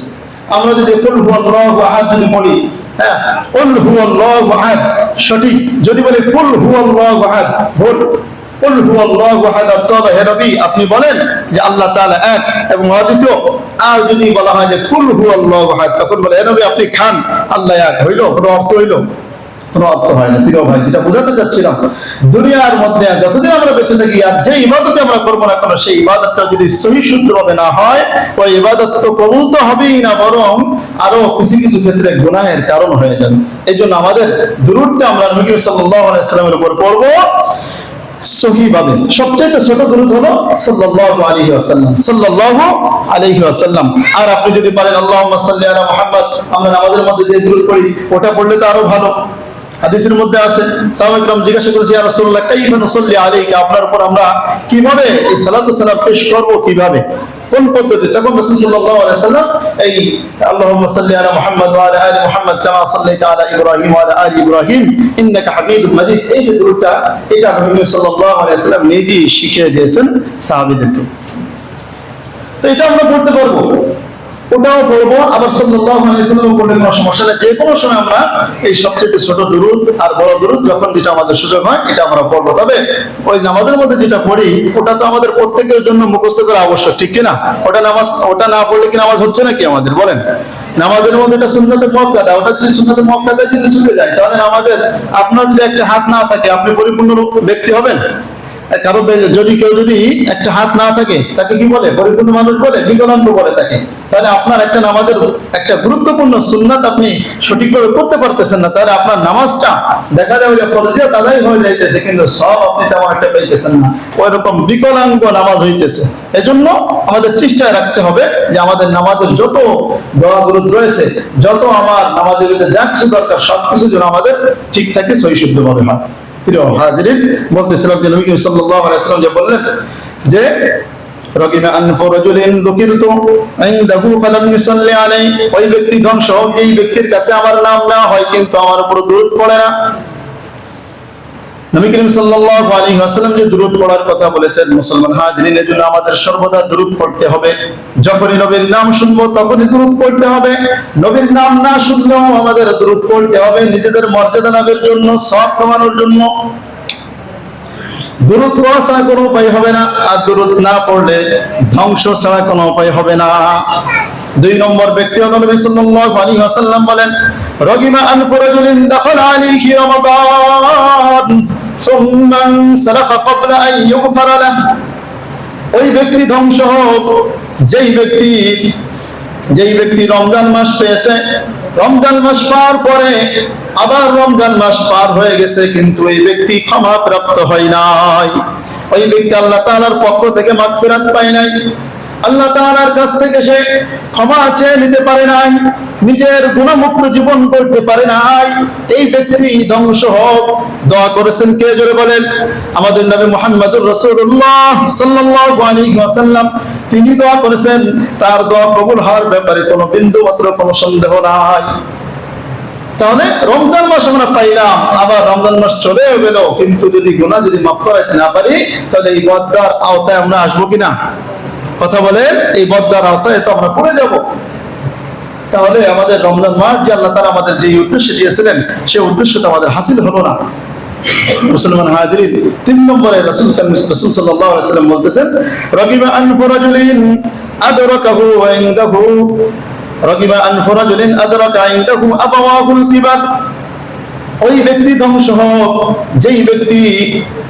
আমরা যদি কুল হুয়াল্লাহু আহাদ যদি বলি, হ্যাঁ কুল হুয়াল্লাহু আহাদ সঠিক, যদি বলি কুল হুয়াল্লাহু আহাদ ভুল। কুল হুয়াল্লাহু আহাদ অর্থ হলো হে নবী আপনি বলেন যে আল্লাহ তাআলা এক এবং অদ্বিতীয়। আর যদি বলা হয় যে কুল হুয়াল্লাহু আহাদ তখন বলে হে নবী আপনি খান আল্লাহ এক, হইলো কোনো অর্থ হইলো? কোনো অর্থ হয় না। প্রিয় ভাই, যেটা বোঝাতে চাচ্ছিলাম, দুনিয়ার মধ্যে যতদিন আমরা বেঁচে থাকি আর যে ইবাদতে আমরা করবো না কেন, সেই ইবাদতটা যদি সহি শুদ্ধভাবে না হয়, ওই ইবাদত তো কবুল তো হবেই না, বরং আরো কিছু কিছু ক্ষেত্রে গুনাহের কারণ হয়ে যাবে। এই জন্য আমাদের দুরূদটা আমরা নবী সাল্লাল্লাহু আলাইহি ওয়াসাল্লামের উপর পড়বো সহিভাবে। সবচেয়ে ছোট দুরূদ হলো সাল্লাল্লাহু আলাইহি ওয়াসাল্লাম, সাল্লাল্লাহু আলাইহি ওয়াসাল্লাম। আর আপনি যদি পারেন আল্লাহুম্মা সাল্লি আলা মুহাম্মদ, আমরা নামাজের মধ্যে যে দুরূদ পড়ি ওটা পড়লে তো আরো ভালো। হাদিসের মধ্যে আছে, সাহাবায়ে কেরাম জিজ্ঞাসা করেছে ইয়া রাসূলুল্লাহ কাইফা নুসাল্লি আলাইকা, আপনার উপর আমরা কিভাবে এই সালাতু সালাম পেশ করব, কিভাবে কোন পদ্ধতি? তখন রাসূল সাল্লাল্লাহু আলাইহি ওয়াসাল্লাম এই আল্লাহুম্মা সাল্লি আলা মুহাম্মদ ওয়া আলা আলি মুহাম্মদ কামা সাল্লাইতা আলা ইব্রাহিম ওয়া আলা আলি ইব্রাহিম ইন্নাকা হামিদুম মাজিদ, এই যে দুরূদটা এটা নবী সাল্লাল্লাহু আলাইহি ওয়াসাল্লাম নিজেই শিখিয়ে দিয়েছেন সাহাবীদেরকে। তো এটা আমরা পড়তে পারবো, ওটাও পড়বো, আবার সাল্লাল্লাহু আলাইহি ওয়াসাল্লাম পড়লে কোনো সমস্যা নেই। যে কোনো সময় আমরা এই সবচেয়ে ছোট দুরূদ আর বড় দুরূদ যখন যেটা আমাদের সুযোগ হয় এটা আমরা পড়বো। তবে ওই নামাজের মধ্যে যেটা পড়ি ওটা তো আমাদের প্রত্যেকের জন্য মুখস্থ করা আবশ্যক, ঠিক কিনা? ওটা না পড়লে কি নামাজ হচ্ছে নাকি আমাদের? বলেন, নামাজের মধ্যে এটা সুন্নতে মুআক্কাদা, ওটা যদি সুন্নতে মুআক্কাদা যদি ছুটে যায় তাহলে আমাদের, আপনার যদি একটা হাত না থাকে আপনি পরিপূর্ণ ব্যক্তি হবেন? কারো যদি কেউ যদি একটা হাত না থাকে তাকে কি বলে? পরিপূর্ণ মানুষ বলে? বিকলাঙ্গ বলে তাকে। তাহলে আপনার একটা নামাজের একটা গুরুত্বপূর্ণ সুন্নাত আপনি সঠিকভাবে করতে পারতেছেন না, তাহলে আপনার নামাজটা দেখা যাবে যে ফরজিয়াত আদায় হয়ে যাইতেছে কিন্তু সব আপনি তেমন একটা পাইতেছেন না, ওইরকম বিকলাঙ্গ নামাজ হইতেছে। এজন্য আমাদের চেষ্টায় রাখতে হবে যে আমাদের নামাজের যত দোয়া দুরূদ রয়েছে, যত আমার নামাজের ভিতরে যা কিছু দরকার সবকিছু যেন আমাদের ঠিক থাকে, সহি শুদ্ধভাবে হয়। প্রিয় হাজিরিন, বলতেছিলাম যে নবী সাল্লাল্লাহু আলাইহি ওয়াসাল্লাম যে বললেন যে রগিমা আনফু রাজুলিন যুকিরতু ইনদাহু ফালাম ইউসাল্লি আলাইহি, ওই ব্যক্তি ধ্বংস এই ব্যক্তির কাছে আমার নাম না হয় কিন্তু আমার উপর দুরূদ পড়ে না। নবী করিম সাল্লাল্লাহু আলাইহি ওয়াসাল্লাম যে দুরূদ পড়ার কথা বলেছেন, মুসলমান হাজিরিন এর জন্য আমাদের সর্বদা দুরূদ পড়তে হবে। যখনই নবীর নাম শুনবো তখনই দুরূদ পড়তে হবে। নবীর নাম না শুনলেও আমাদের দুরূদ পড়তে হবে, নিজেদের মর্যাদা লাভের জন্য, সওয়াব কামানোর জন্য। দুরূদ পড়া ছাড়া কোনো উপায় হবে না, আর দুরূদ না পড়লে ধ্বংস ছাড়া কোনো উপায় হবে না। 2 নম্বর ব্যক্তি হলো নবী সাল্লাল্লাহু আলাইহি ওয়াসাল্লাম বলেন রগিমা আনফু রাজুলিন দাখালা আলাইহি রমাদান সুম্মা সালাখা ক্বাবলা আন ইউগফারা লাহু, ওই ব্যক্তি ধ্বংস হোক যেই ব্যক্তি রমজান মাস পেয়েছে, রমজান মাস পার পরে আবার রমজান মাস পার হয়ে গেছে কিন্তু এই ব্যক্তি ক্ষমা প্রাপ্ত হয় নাই, ওই ব্যক্তি আল্লাহ তাআলার পক্ষ থেকে মাগফিরাত পায় নাই, আল্লাহ তাআলার কাছ থেকে সে ক্ষমা চেয়ে নিতে পারে নাই, নিজের গুনাহমুক্ত জীবন করতে পারে নাই, এই ব্যক্তি ধ্বংস হোক। দোয়া করেছেন কে? জোরে বলেন। আমাদের নবী মুহাম্মদুর রাসূলুল্লাহ সাল্লাল্লাহু আলাইহি ওয়াসাল্লাম, তিনি দোয়া করেছেন, তার দোয়া কবুল হওয়ার ব্যাপারে কোনো বিন্দু মাত্র কোনো সন্দেহ নাই। তাহলে রমজান মাস আমরা পাইলাম, আবার রমজান মাস চলেও গেল, কিন্তু যদি গুনাহ যদি মাফ করাতে না পারি তাহলে এই বদদার আওতায় আমরা আসবো কিনা? কথা বলেন, এই বদদার আওতায় তো আমরা পড়ে যাব। তাহলে আমাদের রমজান মাস যে আল্লাহ তাআলা আমাদের যে উদ্দেশ্য দিয়েছিলেন সেই উদ্দেশ্যটা আমাদের হাসিল হলো না। মুসলমান হাজিরিন, 3 নম্বরে রাসূল সাল্লাল্লাহু আলাইহি ওয়াসাল্লাম বলতেছেন রগিমা আনফু রাজুলিন আদরাকাহু ওয়া ইনদাহু রগিমা আনফু রাজুলিন আদরাকা ইনদাহু আবাওয়াহুল কিবার, ওই ব্যক্তি ধ্বংস হোক যেই ব্যক্তি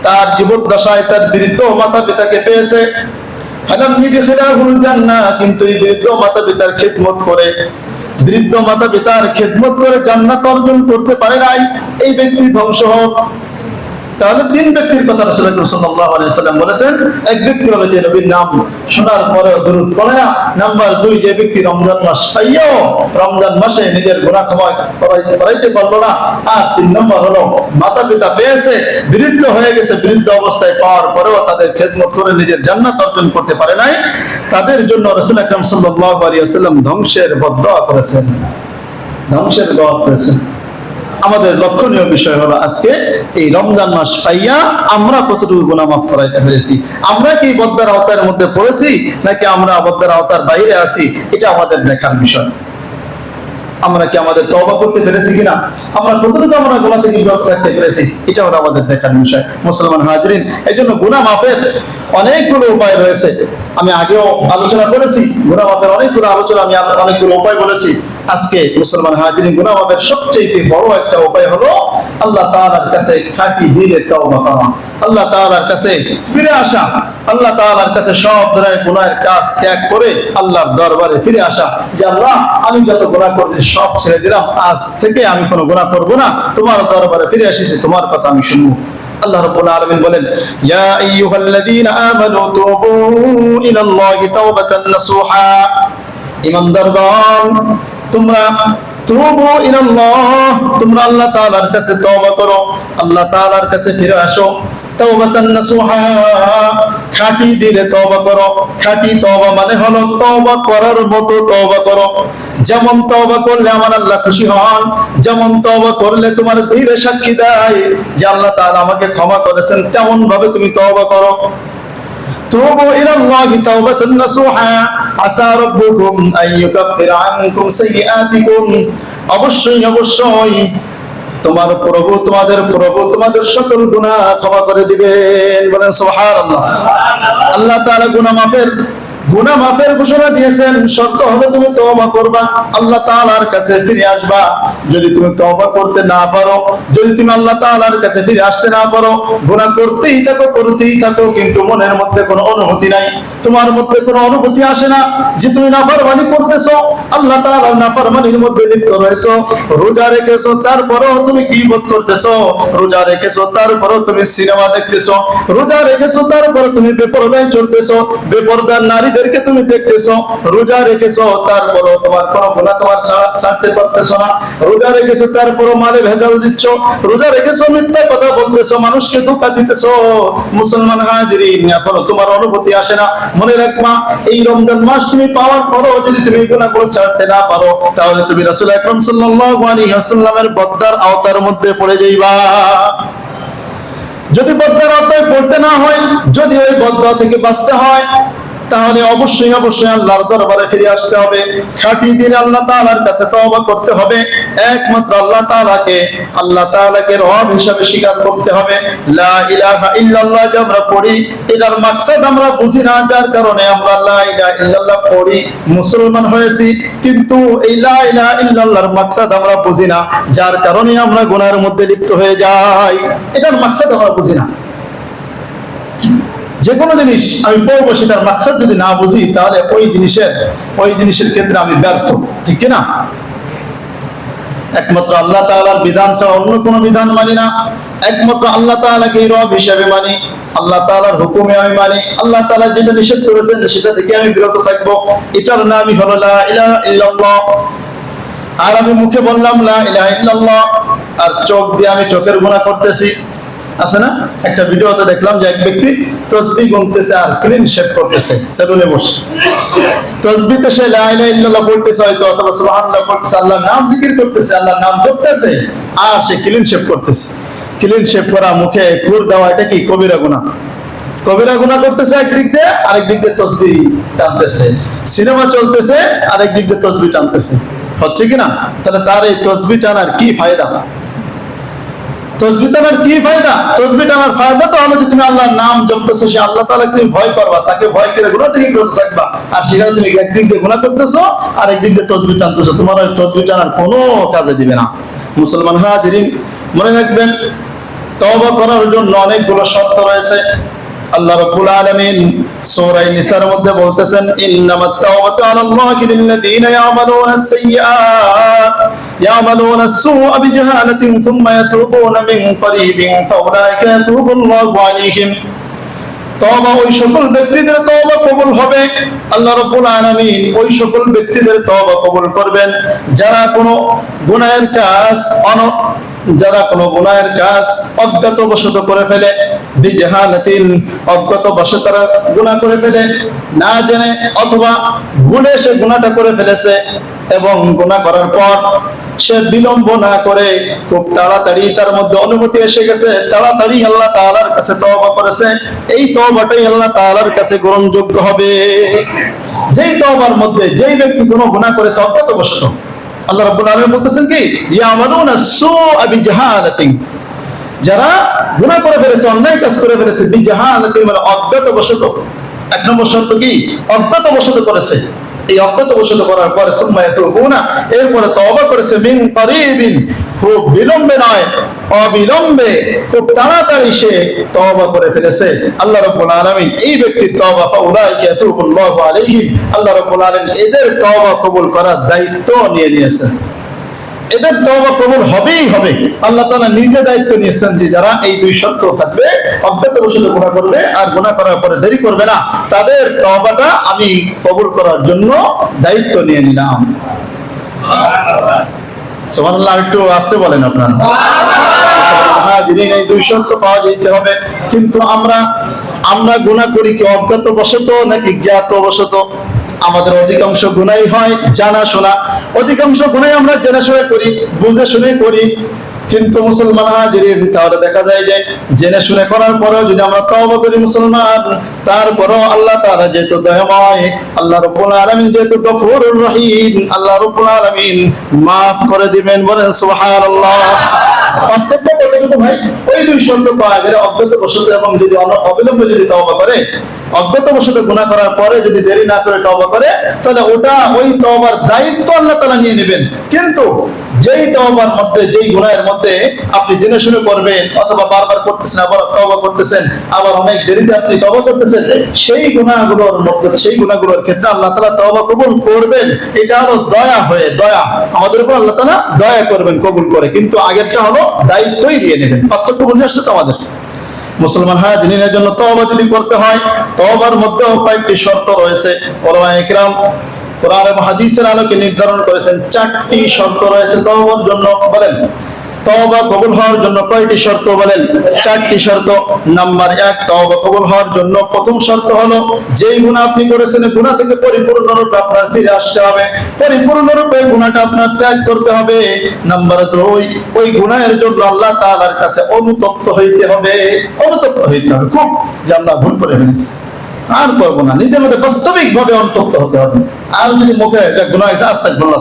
তার জীবদ্দশায় তার বৃদ্ধ মাতা পিতাকে পেয়েছে, ফালাম ইদখিলাহুল জান্নাহ, কিন্তু এই বৃদ্ধ মাতা পিতার খিদমত করে বৃদ্ধ মাতা পিতার খেদমত করে জান্নাত অর্জন করতে পারে নাই, এই ব্যক্তি ধ্বংস হোক। তাহলে তিন ব্যক্তির কথা রাসূলুল্লাহ সাল্লাল্লাহু আলাইহি ওয়াসাল্লাম বলেছেন। এক ব্যক্তি হলো যে নবীর নাম শোনার পরে দরুদ পড়ে না। নাম্বার 2, যে ব্যক্তি রমজান মাস পাইয়াও রমজান মাসে নিজের গুনাহ ক্ষমা করাইতে পারলো না। আর 3 নম্বর হলো মাতা পিতা পেয়েছে, বৃদ্ধ হয়ে গেছে, বৃদ্ধ অবস্থায় পাওয়ার পরেও তাদের খেদমত করে নিজের জান্নাত অর্জন করতে পারে নাই। তাদের জন্য রাসূল আকরাম সাল্লাল্লাহু আলাইহি ওয়াসাল্লাম ধ্বংসের বদদোয়া করেছেন, ধ্বংসের দোয়া করেছেন। আমাদের লক্ষণীয় বিষয় হলো আজকে এই রমজান মাস পাইয়া আমরা কতটুকু গুনাহ মাফ করাইতে পেরেছি। আমরা কি বদদার আওতার মধ্যে পড়েছি নাকি আমরা বদদার আওতার বাইরে আছি, এটা আমাদের দেখার বিষয়। আমরা কি আমাদের তওবা করতে পেরেছি কিনা, আমরা কতটুকু আমরা গুনাহ থেকে বিরত থাকতে পেরেছি, এটা হলো আমাদের দেখার বিষয়। মুসলমান হাজরিন, এই জন্য গুনাহ মাফের অনেকগুলো উপায় রয়েছে। আমি আগেও আলোচনা করেছি গুনাহ মাফের অনেকগুলো আলোচনা, আমি অনেকগুলো উপায় বলেছি। আজকে মুসলমান হাজরিন, গুনাহ মাফের সবচেয়ে বড় একটা উপায় হলো আল্লাহ তাআলার কাছে খাঁটি দিলে তওবা করা, আল্লাহ তাআলার কাছে ফিরে আসা, আল্লাহ তাআলার কাছে সব ধরনের গুনাহের কাজ ত্যাগ করে আল্লাহর দরবারে ফিরে আসা, যে আল্লাহ আমি যত গুনাহ করেছি সব ছেড়ে দিলাম, আজ থেকে আমি কোনো গুনাহ করব না, তোমার দরবারে ফিরে এসেছি, তোমার কথা আমি শুনবো। আল্লাহ রাব্বুল আলামিন বলেন, ইয়া আইয়ুহাল্লাযীনা আমানু তুবু ইলাল্লাহি তাওবাতান নাসুহা, ঈমানদারগণ তোমরা তুবু ইলাল্লাহ, তোমরা আল্লাহ তাআলার কাছে তওবা করো, আল্লাহ তাআলার কাছে ফিরে আসো। তাওবাতান নাসুহা, খাঁটি দিলে তওবা করো। খাঁটি তওবা মানে হলো তওবা করার মতো তওবা করো। যেমন তওবা করলে আমার আল্লাহ খুশি হন, যেমন তওবা করলে তোমার দিলে সাক্ষী দেয় যে আল্লাহ তাআলা আমাকে ক্ষমা করেছেন, তেমন ভাবে তুমি তওবা করো। তুবু ইলাল্লাহি তাওবাতান নাসুহা আসা রাব্বুকুম আইয়ুকাফিরা আনকুম সাইয়্যাতিকুম, অবশ্যই অবশ্যই তোমার প্রভু তোমাদের সকল গুনাহ ক্ষমা করে দিবেন। বলেন সুবহানাল্লাহ। আল্লাহ তাআলা গুনাহ মাফের ঘোষণা দিয়েছেন। শর্ত হলো তুমি তওবা করবা, আল্লাহ তাআলার কাছে ফিরে আসবা। যদি তুমি তওবা করতে না পারো, যদি তুমি আল্লাহ তাআলার কাছে ফিরে আসতে না পারো, গুনাহ করতেই থাকো কিন্তু মনের মধ্যে কোনো অনুভূতি নাই, তোমার মধ্যে কোনো অনুভূতি আসে না যে তুমি নাফরমানি করতেছো, আল্লাহ তাআলার নাফরমানির মধ্যে লিপ্ত রয়েছো। রোজা রেখেছো তারপরেও তুমি গীবত করতেছো, রোজা রেখেছো তারপরেও তুমি সিনেমা দেখতেছো, রোজা রেখেছো তারপরে তুমি বেপরদায় চলতেছো, বেপরদার নারীদেরকে তুমি দেখতেছো, রোজা রেখেছো তারপরেও তোমার কোনো গুনাহ তোমার ছাড়তে পারতেছো না, রোজা রেখেছো তারপরেও মালে ভেজাল দিচ্ছ, রোজা রেখেছো মিথ্যা কথা বলতেছো, মানুষকে ধোঁকা দিতেছো। মুসলমান হাজিরিন, এখনো তোমার অনুভূতি আসে না। মনে রাখবা, এই রমজান মাস তুমি পাওয়ার পরও যদি তুমি গুনাহগুলো ছাড়তে না পারো, তাহলে তুমি রাসূল আকরাম সাল্লাল্লাহু আলাইহি ওয়াসাল্লামের বদ্দার আওতার মধ্যে পড়ে যাইবা। যদি বদ্দার আওতায় পড়তে না হয়, যদি ওই বদ্দোয়া থেকে বাঁচতে হয়, তাহলে অবশ্যই আল্লাহর দরবারে ফিরে আসতে হবে। খাঁটি দিলে আল্লাহ তাআলার কাছে তওবা করতে হবে। একমাত্র আল্লাহ তাআলাকে রব হিসেবে স্বীকার করতে হবে। লা ইলাহা ইল্লাল্লাহ যে আমরা পড়ি, এটার মাকসাদ আমরা বুঝি না, যার কারণে আমরা লা ইলাহা ইল্লাল্লাহ পড়ি, মুসলমান হয়েছি, কিন্তু এই লা ইলাহা ইল্লাল্লাহর মাকসাদ আমরা বুঝি না, যার কারণে আমরা গুনাহের মধ্যে লিপ্ত হয়ে যাই। এটার মাকসাদ আমরা বুঝি না। যে কোনো জিনিস আমি পড়বো, সেটার মাকসাদ যদি না বুঝি, তাহলে ওই জিনিসের ক্ষেত্রে আমি ব্যর্থ, ঠিক কিনা? একমাত্র আল্লাহ তাআলার বিধান ছাড়া অন্য কোনো বিধান মানি না। একমাত্র আল্লাহ তাআলাকে রব হিসেবে মানি, আল্লাহ তাআলার হুকুমে আমি মানি, আল্লাহ তাআলা যেটা নিষেধ করেছেন সেটা থেকে আমি বিরত থাকবো। এটার নামই হলো লা ইলাহা ইল্লাল্লাহ। আর আমি মুখে বললাম লা ইলাহা ইল্লাল্লাহ, আর চোখ দিয়ে আমি চোখের গুনাহ করতেছি। আছে না, একটা ভিডিওতে দেখলাম যে এক ব্যক্তি তাসবিহ গুনতেছে আর ক্লিন শেভ করতেছে সেলুনে বসে। তাসবিহতে সে লা ইলাহা ইল্লাল্লাহ বলতেছে হয়তো, অথবা সুবহানাল্লাহ বলতেছে, আল্লাহর নাম জিকির করতেছে, আল্লাহর নাম জপতেছে, আর সে ক্লিন শেভ করতেছে। ক্লিন শেভ করা, মুখে খুর দেওয়া, এটা কি কবিরা গুনাহ? কবিরা গুনাহ করতেছে একদিক দিয়ে, আরেক দিক দিয়ে তাসবিহ টানতেছে। সিনেমা চলতেছে, আরেক দিক দিয়ে তাসবিহ টানতেছে। হচ্ছে কিনা? তাহলে তার এই তাসবিহ টানার কি ফায়দা? তাসবিহ টানার কি ফায়দা? তাসবিহ টানার ফায়দা তো হলো যে তুমি আল্লাহর নাম জপতেছো, সে আল্লাহ তাআলাকে তুমি ভয় করবা, তাকে ভয় করে গুনাহ থেকে বিরত থাকবা। আর সেখানে তুমি একদিক দিয়ে গুনাহ করতেছো আর একদিক দিয়ে তাসবিহ টানতেছো, তোমার ওই তাসবিহ টানার কোনো কাজে দিবে না। মুসলমান হাজিরিন, মনে রাখবেন, তওবা করার জন্য অনেকগুলো শর্ত রয়েছে। আল্লাহ রাব্বুল আলামিন সূরা নিসার মধ্যে বলতেছেন, ইন্নামাত তাওবাতু আলাল্লাহি লিল্লাযীনা ইয়ামালুনা আস-সাইয়্যাত ইয়ামালুনা আস-সুআ বিজাহালাতিন সুম্মা ইয়াতুবুনা মিন করিবিন ফাউলাইকা ইয়াতুবুল্লাহু আলাইহিম। তওবা ওই সকল ব্যক্তিদের তওবা কবুল হবে, আল্লাহ রাব্বুল আলামিন ওই সকল ব্যক্তিদের তওবা কবুল করবেন যারা কোনো গুনাহের কাজ অজ্ঞাতবশত করে ফেলে, বিজাহালাতিন অজ্ঞাতবশত তারা গুনাহ করে ফেলে, না জেনে অথবা ভুলে সে গুনাহটা করে ফেলেছে এবং গুনাহ করার পর সে বিলম্ব না করে খুব তাড়াতাড়ি তার মধ্যে অনুমতি এসে গেছে, তাড়াতাড়ি আল্লাহ তাআলার কাছে তওবা করেছে, এই তওবাটাই আল্লাহ তাআলার কাছে গ্রহণযোগ্য হবে। যেই তওবার মধ্যে যেই ব্যক্তি কোনো গুনাহ করেছে অজ্ঞাতবশত, আল্লাহ রাব্বুল আলামিন বলতেছেন কি, ইয়ামালুনা আস-সুআ বিজাহালাতিন, যারা গুনাহ করে ফেলেছে, অন্যায় কাজ করে ফেলেছে, বিজাহালাতিন মানে অজ্ঞাতবশত। এক নম্বর শর্ত কি, অজ্ঞাতবশত করেছে। এই অজ্ঞাতবশত করার পরে সুম্মা ইয়াতুবুনা, এরপরে তওবা করেছে, মিন করিবিন, খুব বিলম্বে নয়, অবিলম্বে খুব তাড়াতাড়ি সে তওবা করে ফেলেছে, আল্লাহ রাব্বুল আলামিন এই ব্যক্তির তওবা ফাউলাইকা ইয়াতুবুল্লাহু আলাইহিম, আল্লাহ রাব্বুল আলামিন এদের তওবা কবুল করার দায়িত্ব নিয়ে নিয়েছেন। এদের তওবা কবুল হবেই হবে, আল্লাহ তাআলা নিজে দায়িত্ব নিয়েছেন যে যারা এই দুই শর্ত থাকবে, অজ্ঞাতবশত গুনাহ করবে আর গুনাহ করার পরে দেরি করবে না, তাদের তওবাটা আমি কবুল করার জন্য দায়িত্ব নিয়ে নিলাম। সুবহানাল্লাহ, একটু আস্তে বলেন আপনারা। হাজিরিন, এই দুই শর্ত পাওয়া যেতে হবে। কিন্তু আমরা গুনাহ করি কি অজ্ঞাতবশত নাকি জ্ঞাতবশত? আমাদের অধিকাংশ গুনাহই হয় জানা শোনা, অধিকাংশ গুনাহই আমরা জেনে শুনে করি, বুঝে শুনে করি। কিন্তু মুসলমান হাজিরিন, তাহলে দেখা যায় যে জেনে শুনে করার পরেও যদি আমরা তওবা করি মুসলমান, তারপরেও আল্লাহ তাআলা যেহেতু দয়াময়, আল্লাহ রাব্বুল আলামিন যেহেতু গফুরুর রহিম, আল্লাহ রাব্বুল আলামিন মাফ করে দিবেন। বলেন সুবহানাল্লাহ। পার্থক্য কতটুকু ভাই? ওই দুই শর্ত পাওয়া গেলে অজ্ঞাতবশত এবং যদি অবিলম্বে যদি তওবা করে, অজ্ঞাতবশত গুনাহ করার পরে যদি দেরি না করে তওবা করে, তাহলে ওই তওবার দায়িত্ব আল্লাহ তাআলা নিয়ে নেবেন। কিন্তু যেই তওবার মধ্যে, যেই গুনাহের মধ্যে আপনি জেনে শুনে করবেন অথবা বারবার করতেছেন, আবার তওবা করতেছেন, আবার অনেক দেরিতে আপনি তওবা করতেছেন, সেই গুনাহগুলোর মধ্যে, সেই গুনাহগুলোর ক্ষেত্রে আল্লাহ তাআলা তওবা কবুল করবেন। এটা হলো দয়া, আমাদের উপর আল্লাহ তাআলা দয়া করবেন কবুল করে। কিন্তু আগেরটা হলো দায়িত্বই নিয়ে নেবেন। পার্থক্য বুঝে আসছে তো আমাদের? মুসলমান হাজিরিনের জন্য তওবা যদি করতে হয়, তওবার মধ্যেও কয়েকটি শর্ত রয়েছে। উলামায়ে কিরাম কোরআন এবং হাদিসের আলোকে নির্ধারণ করেছেন 4টি শর্ত রয়েছে তওবার জন্য। বলেন, তওবা কবুল হওয়ার জন্য কয়টি শর্ত? বলেন, 4টি শর্ত। নাম্বার 1, তওবা কবুল হওয়ার জন্য প্রথম শর্ত হলো যেই গুনাহ আপনি করেছেন, গুনাহ থেকে পরিপূর্ণরূপে আপনার ফিরে আসতে হবে, পরিপূর্ণরূপে গুনাহটা আপনার ত্যাগ করতে হবে। নাম্বার 2, ওই গুনাহের জন্য আল্লাহ তাআলার কাছে অনুতপ্ত হইতে হবে, খুব যে আল্লাহ ভুল করে ফেলেছি, আর করবো না, নিজের মধ্যে বাস্তবিক ভাবে অনুতপ্ত হতে হবে। আর যদি মুখে গুনাহ হয়েছে আস্তাগফিরুল্লাহ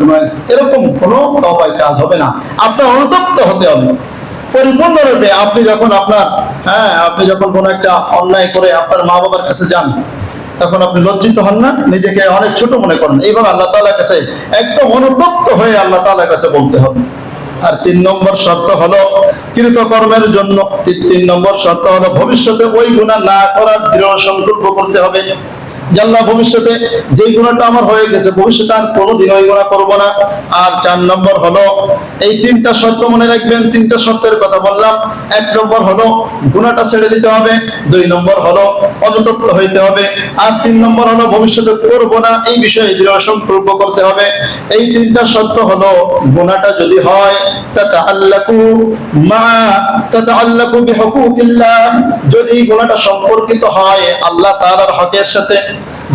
গুনাহ হয়েছে, এরকম কোনো তওবার কাজ হবে না। আপনার অনুতপ্ত হতে হবে পরিপূর্ণরূপে। আপনি যখন কোনো একটা অন্যায় করে আপনার মা বাবার কাছে যান, তখন আপনি লজ্জিত হন না? নিজেকে অনেক ছোট মনে করেন? এইভাবে আল্লাহ তাআলার কাছে একদম অনুতপ্ত হয়ে আল্লাহ তাআলার কাছে বলতে হবে। আর 3 নম্বর শর্ত হলো কৃতকর্মের জন্য, 3 নম্বর শর্ত হলো ভবিষ্যতে ওই গুনাহ না করার দৃঢ় সংকল্প করতে হবে। যে আল্লাহ, ভবিষ্যতে যেই গুনাহটা আমার হয়ে গেছে, ভবিষ্যতে আর কোনোদিন ওই গুনাহ করব না। আর 4 নম্বর হলো, এই 3টা শর্ত মনে রাখবেন। 3টা শর্তের কথা বললাম। 1 নম্বর হলো গুনাহটা ছেড়ে দিতে হবে, 2 নম্বর হলো অনুতপ্ত হইতে হবে, আর 3 নম্বর হলো ভবিষ্যতে করব না এই বিষয়ে দৃঢ় সংকল্প করতে হবে। এই 3টা শর্ত হলো গুনাহটা যদি হয় তাতাআল্লাকু বিহুকুকিল্লাহ, যদি গুনাহটা সম্পর্কিত হয় আল্লাহ তাআলার হকের সাথে,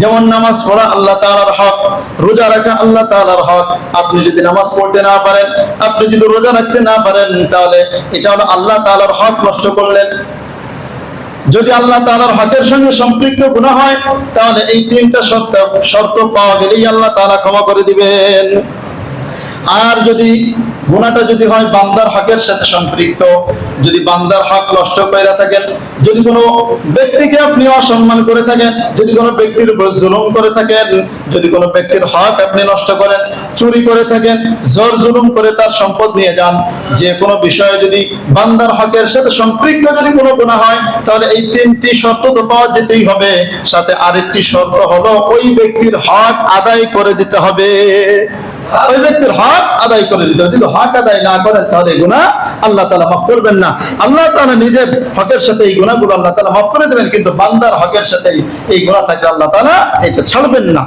যেমন নামাজ পড়া আল্লাহ তাআলার হক, রোজা রাখা আল্লাহ তাআলার হক। আপনি যদি নামাজ পড়তে না পারেন, আপনি যদি রোজা রাখতে না পারেন, তাহলে এটা হলো আল্লাহ তাআলার হক নষ্ট করলেন। যদি আল্লাহ তাআলার হকের সঙ্গে সম্পৃক্ত গুনাহ হয়, তাহলে এই 3টা শর্ত পাওয়া গেলেই আল্লাহ তাআলা ক্ষমা করে দিবেন। আর যদি গুনাহটা যদি হয় বান্দার হকের সাথে সম্পৃক্ত, যদি বান্দার হক নষ্ট করে থাকেন, যদি কোনো ব্যক্তিকে আপনি অসম্মান করে থাকেন, যদি কোনো ব্যক্তির উপর জুলুম করে থাকেন, যদি কোনো ব্যক্তির হক আপনি নষ্ট করেন, চুরি করে থাকেন, জোর জুলুম করে তার সম্পদ নিয়ে যান, যে কোনো বিষয়ে যদি বান্দার হকের সাথে সম্পৃক্ত যদি কোনো গুনাহ হয়, তাহলে এই তিনটি শর্ত তো পাওয়া যেতেই হবে। সাথে আরেকটি শর্ত হলো ওই ব্যক্তির হক আদায় করে দিতে হবে। ওই ব্যক্তির হক আদায় করে দিতে হবে। যদি হক আদায় না করেন তাহলে গুনাহ আল্লাহ তাআলা মাফ করবেন না। আল্লাহ তাআলা নিজের হকের সাথে এই গুনাহগুলো আল্লাহ তাআলা মাফ করে দেবেন, কিন্তু বান্দার হকের সাথে এই গুনাহ থাকলে আল্লাহ তাআলা এটা ছাড়বেন না।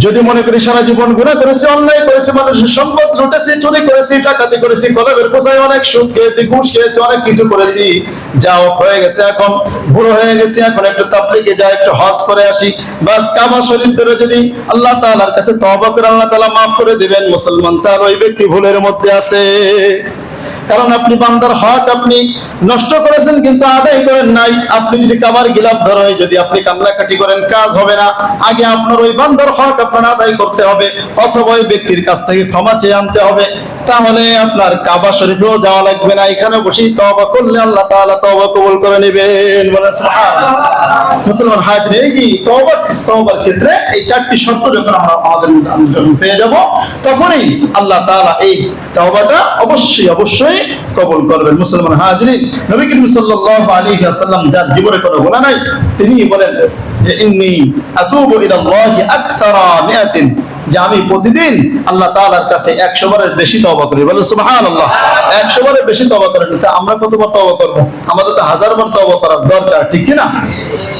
যদি মনে করি সারা জীবন গুনাহ করেছি, অন্যায় করেছি, মানুষের সম্পদ লুটেছি, চুরি করেছি, ডাকাতি করেছি, কলবের কোথায় অনেক সুদ খেয়েছি, ঘুষ খেয়েছি, অনেক কিছু করেছি, যাও হয়ে গেছে, এখন বুড়ো হয়ে গেছি, এখন একটু তাবলীগে যাই, একটু হজ করে আসি, বাস কাবা শরীফ ধরে যদি আল্লাহ তাআলার কাছে তওবা করে আল্লাহ তাআলা মাফ করে দিবেন, মুসলমান তার ওই ব্যক্তি ভুলের মধ্যে আছে। কারণ আপনি বান্দার হক আপনি নষ্ট করেছেন কিন্তু আদায় করেন নাই। আপনি যদি কাবার গিলাফ ধরে যদি আপনি কান্নাকাটি করেন, কাজ হবে না। আগে আপনার ওই বান্দার হক আপনার আদায় করতে হবে, অথবা ওই ব্যক্তির কাছ থেকে ক্ষমা চেয়ে আনতে হবে, তাহলে আপনার কাবা শরীফেও যাওয়া লাগবে না, এখানে বসেই তওবা করলে আল্লাহ তাআলা তওবা কবুল করে নেবেন। বলেন সুবহানাল্লাহ। মুসলমান হাজির, এই যে তওবার ক্ষেত্রে এই চারটি শর্ত যখন আমরা আমাদের যখন পেয়ে যাব, তখনই আল্লাহ তাআলা এই তওবাটা অবশ্যই কবুল করবেন। মুসলমান হাজিরিন, নবী করিম সাল্লাল্লাহু আলাইহি ওয়াসাল্লাম যার জীবনে কোনো গুনাহ নাই, তিনি বলেন যে ইন্নী আতুবু ইলাল্লাহি আকসারা মিআতিন, যে আমি প্রতিদিন আল্লাহ তাআলার কাছে 100 বারের বেশি তওবা করি। বলেন সুবহানাল্লাহ। 100 বারের বেশি তওবা করেন। তা আমরা কতবার তওবা করব? আমাদের তো 1000 বার তওবা করার দরকার, ঠিক কি না?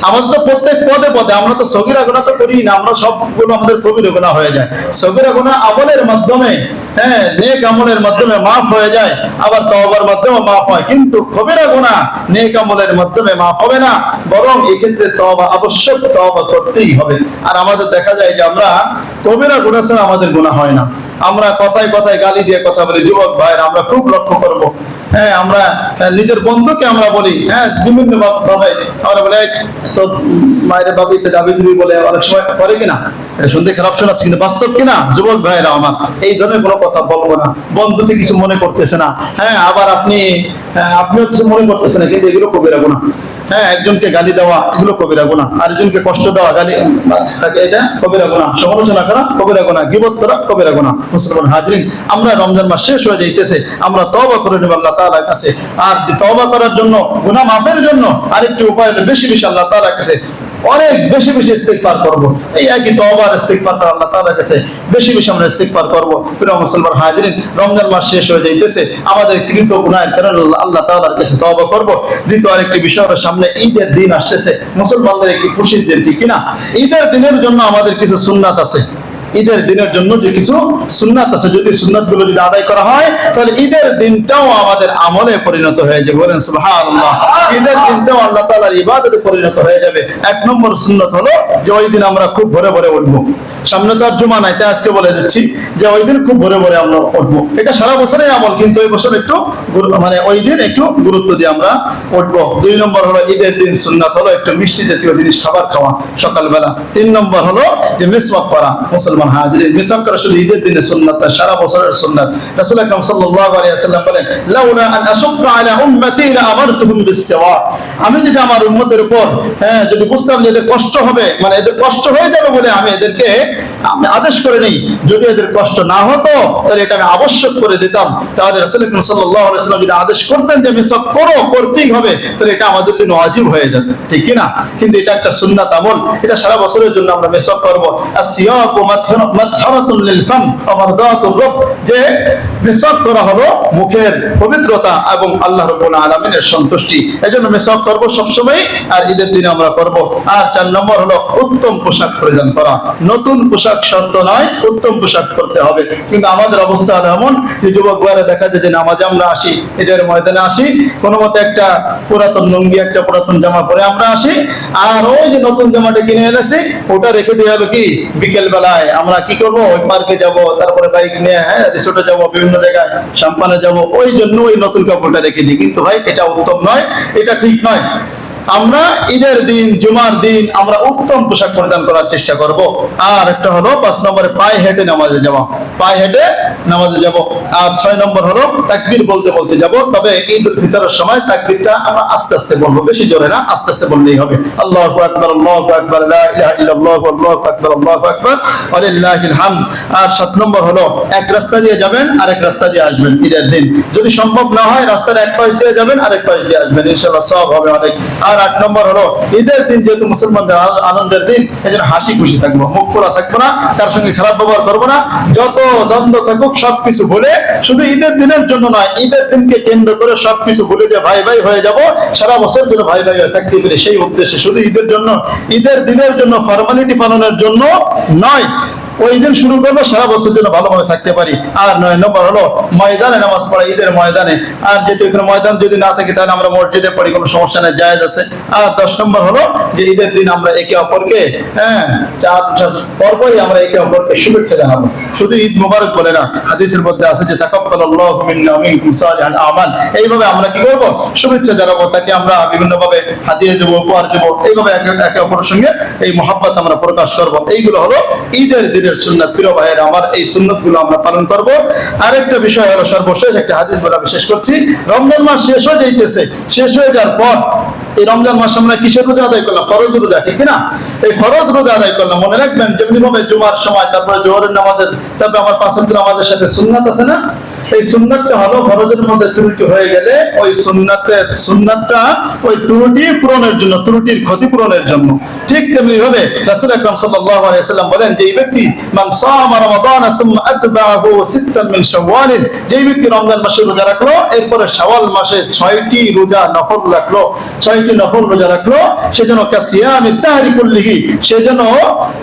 আমাদের তো প্রত্যেক পদে পদে, আমরা তো সগীরা গুনাহ তো করি না, আমরা সবগুলো আমাদের কবিরা গুনাহ হয়ে যায়। সগীরা গুনাহ আমলের মাধ্যমে, নেক আমলের মাধ্যমে মাফ হয়ে যায়, আবার তওবার মাধ্যমে মাফ হয়, কিন্তু কবিরা গুনাহ নেক আমলের মাধ্যমে মাফ হবে না, বরং এই ক্ষেত্রে তওবা আবশ্যক, তওবা করতেই হবে। আর আমাদের দেখা যায় যে আমরা কবিরা গুনাহ ছাড়া আমাদের গুনাহ হয় না। আমরা কথায় কথায় গালি দিয়ে কথা বলি। যুবক ভাইরা, আমরা খুব লক্ষ্য করব, আমরা নিজের বন্ধুকে আমরা বলি, বিভিন্ন ভাবে আমরা বলে তো মায়ের বাবিতে দাবিজুবি বলে অনেক সময় করে কিনা, এটা শুনতে খারাপ শোনাচ্ছে কিন্তু বাস্তব কিনা। যুবক ভাইরা আমার, এই ধরনের কোনো কথা বলবো না। বন্ধুতে কিছু মনে করতেছে না, আবার আপনিও কিছু মনে করতেছে না, কিন্তু এগুলো কবিরা গুনাহ। একজনকে গালি দেওয়া এগুলো কবিরা গুনাহ, আরেকজনকে কষ্ট দেওয়া, গালি এটা কবিরা গুনাহ, সমালোচনা করা কবিরা গুনাহ, গীবত করা কবিরা গুনাহ। মুসলমান হাজিরিন, আমরা রমজান মাস শেষ হয়ে যাইতেছে, আমরা তওবা করে নেব আল্লাহ তাআলার কাছে। আর তওবা করার জন্য, গুনাহ মাফের জন্য আরেকটি উপায় হলো বেশি বেশি আল্লাহ তাআলার কাছে অনেক বেশি বেশি ইস্তিগফার করব। এই একই তওবার ইস্তিগফার করে আল্লাহ তাআলার কাছে বেশি বেশি আমরা ইস্তিগফার করব। প্রিয় মুসলমান হাজিরিন, রমজান মাস শেষ হয়ে যাইতেছে, আমাদের কৃত গুনাহের কারণে আল্লাহ তাআলার কাছে তওবা করব। দ্বিতীয় আরেকটি বিষয় হলো সামনে ঈদের দিন আসতেছে, মুসলমানদের একটি খুশির দিন, ঠিক কিনা? ঈদের দিনের জন্য আমাদের কিছু সুন্নাত আছে। ঈদের দিনের জন্য যে কিছু সুন্নাত আছে, যদি সুন্নাতগুলো যদি আদায় করা হয়, তাহলে ঈদের দিনটাও আমাদের আমলে পরিণত হয়ে যাবে। বলেন সুবহানাল্লাহ। ঈদের দিনটাও আল্লাহ তাআলার ইবাদতে পরিণত হয়ে যাবে। 1 নম্বর সুন্নাত হলো যে ওই দিন আমরা খুব ভোরে ভোরে উঠবো। সামনে তো আর জুমা নাই, তাই আজকে বলে দিচ্ছি যে ওই দিন খুব ভোরে ভোরে আমরা উঠবো। এটা সারা বছরের আমল, কিন্তু এই বছর একটু ওই দিন একটু গুরুত্ব দিয়ে আমরা উঠবো। 2 নম্বর হলো ঈদের দিন সুন্নাত হলো একটু মিষ্টি জাতীয় জিনিস খাবার খাওয়া সকালবেলা। 3 নম্বর হলো যে মিসওয়াক করা। মুসলমান হাজিরিন, মিসওয়াক করা শুধু ঈদের দিনে সুন্নাত না, সারা বছরের সুন্নাত। রাসূল আকরাম সাল্লাল্লাহু আলাইহি ওয়াসাল্লাম বলেন, লাউলা আন আশুক্কা আলা উম্মতি লা আমারতুহুম বিসওয়াক। আমি যদি আমার উম্মতের উপর যদি বুঝতাম যে এদের কষ্ট হবে, মানে এদের কষ্ট হয়ে যাবে বলে আমি এদেরকে আদেশ করে নেই, যদি এদের কষ্ট না হতো তাহলে এটা আমি আবশ্যক করে দিতাম। তাহলে রাসূল আকরাম সাল্লাল্লাহু আলাইহি ওয়াসাল্লাম যদি আদেশ করতেন যে মিসওয়াক করো, করতেই হবে, তাহলে এটা আমাদের জন্য ওয়াজিব হয়ে যেত, ঠিক কি না? কিন্তু এটা একটা সুন্নাত আমল, এটা সারা বছরের জন্য আমরা মিসওয়াক করব। আসিয়াকু মাতহারাতুন লিল ফাম ওয়া মারদাতুর রব, যে মিসওয়াক করা হলো মুখের পবিত্রতা এবং আল্লাহ রাব্বুল আলামিনের সন্তুষ্টি। এজন্য মিসওয়াক করব সব সময়, আর ঈদের দিনে আমরা করব। আর 4 নম্বর হলো উত্তম পোশাক পরিধান করা। নতুন পোশাক শর্ত নয়, উত্তম পোশাক করতে হবে। কিন্তু আমাদের অবস্থা এমন যে যুবক ভাইরা দেখা যায় যে নামাজে আমরা আসি, ঈদের ময়দানে আসি, কোনো মতে একটা পুরাতন লুঙ্গি, একটা পুরাতন জামা পরে আমরা আসি, আর ওই যে নতুন জামাটা কিনে এনেছি ওটা রেখে দিয়ে হবে কি বিকেল বেলায় আমরা কি করব, ওই পার্কে যাব, তারপরে বাইক নিয়ে রিসোর্টে যাব, বিভিন্ন জায়গায় সাম্পানে যাব, ওই জন্য ওই নতুন কাপড়টা রেখে দিই। কিন্তু ভাই এটা উত্তম নয়, এটা ঠিক নয়। আমরা ঈদের দিন, জুমার দিন আমরা উত্তম পোশাক পরিধান করার চেষ্টা করব। আর একটা হলো 5 নম্বরে পায়ে হেঁটে নামাজে যাওয়া, পায়ে হেঁটে নামাজে যাব। আর 6 নম্বর হলো তাকবীর বলতে বলতে যাব। তবে ঈদ উল ফিতরের সময় তাকবীরটা আমরা আস্তে আস্তে বলবো, বেশি জোরে না, আস্তে আস্তে বললেই হবে। আল্লাহু আকবার, আল্লাহু আকবার, লা ইলাহা ইল্লাল্লাহ, আল্লাহু আকবার, আল্লাহু আকবার, ওয়ালিল্লাহিল হামদ। আর 7 নম্বর হলো এক রাস্তা দিয়ে যাবেন আর এক রাস্তা দিয়ে আসবেন ঈদের দিন। যদি সম্ভব না হয় রাস্তার এক পাশ দিয়ে যাবেন আর এক পাশ দিয়ে আসবেন, ইনশাআল্লাহ সওয়াব হবে অনেক। আর 8 নম্বর হলো ঈদের দিন যেহেতু মুসলমানদের আনন্দের দিন, এজন্য হাসি খুশি থাকবো, মুখ খোলা থাকবো না, কার সঙ্গে খারাপ ব্যবহার করবো না। যত দ্বন্দ্ব থাকুক সবকিছু ভুলে, শুধু ঈদের দিনের জন্য নয়, ঈদের দিনকে কেন্দ্র করে সবকিছু ভুলে যে ভাই ভাই হয়ে যাব, সারা বছর যেন ভাই ভাই হয়ে থাকতে পারে সেই উদ্দেশ্যে, শুধু ঈদের জন্য, ঈদের দিনের জন্য ফর্মালিটি পালনের জন্য নয়। ওই দিন শুরু করবো, সারা বছর জন্য ভালোভাবে থাকতে পারি। আর 9 নম্বর হলো ময়দানে নামাজ পড়া, ঈদের ময়দানে। আর যেহেতু এখানে ময়দান যদি না থাকে তাহলে আমরা মসজিদে পড়ি, কোনো সমস্যা নেই, জায়েজ আছে। আর 10 নম্বর হলো যে ঈদের দিন আমরা একে অপরকে চাঁদ পরপরই আমরা একে অপরকে শুভেচ্ছা জানাবো, শুধু ঈদ মোবারক বলে না। হাদিসের মধ্যে আছে যে তাকাব্বালাল্লাহু মিন্না ওয়া মিনকুম সালিহাল আমাল। এইভাবে আমরা কি করব? শুভেচ্ছা জানাবো, তাকে আমরা বিভিন্ন ভাবে হাদিয়া দেব, উপহার দেব, এইভাবে একে অপরের সঙ্গে এই মহব্বত আমরা প্রকাশ করব। এইগুলো হলো ঈদের দিনের সুন্নাত। প্রিয় ভাইয়েরা আমার, এই সুন্নাতগুলো আমরা পালন করব। আরেকটা বিষয় হলো সর্বশেষ একটা হাদিস বলা বিশেষ করছি, রমজান মাস শেষ হয়ে যাইতেছে, শেষ হয়ে যাওয়ার পর এই রমজান মাস আমরা কিসের রোজা আদায় করলাম? ফরজ রোজা, ঠিক না? এই ফরজ রোজা আদায় করলাম। মনে রাখবেন যেমনি ভাবে জুমার সময়, তারপরে জোহরের নামাজের, তারপরে আমার 5 ওয়াক্ত নামাজের সাথে সুন্নাত আছে না? এই সুন্নাতটা হলো ফরজের মধ্যে ত্রুটি হয়ে গেলে ওই সুন্নাতটা ওই ত্রুটি পূরণের জন্য, ত্রুটির ক্ষতিপূরণের জন্য। ঠিক তেমনি ভাবে রাসূল আকরাম সাল্লাল্লাহু আলাইহি ওয়াসাল্লাম বলেন যে এই ব্যক্তি মান সামা রমাদান সুম্মা আতবাহু সিত্তান মিন শাওয়াল, যে ব্যক্তি রমজান মাসে রোজা রাখলো, এরপরে শাওয়াল মাসে 6টি রোজা নফল রাখলো, 6টি নফল রোজা রাখলো, সেজন্য কাসিয়ামিত দাহরি কুল্লিহি, সেজন্য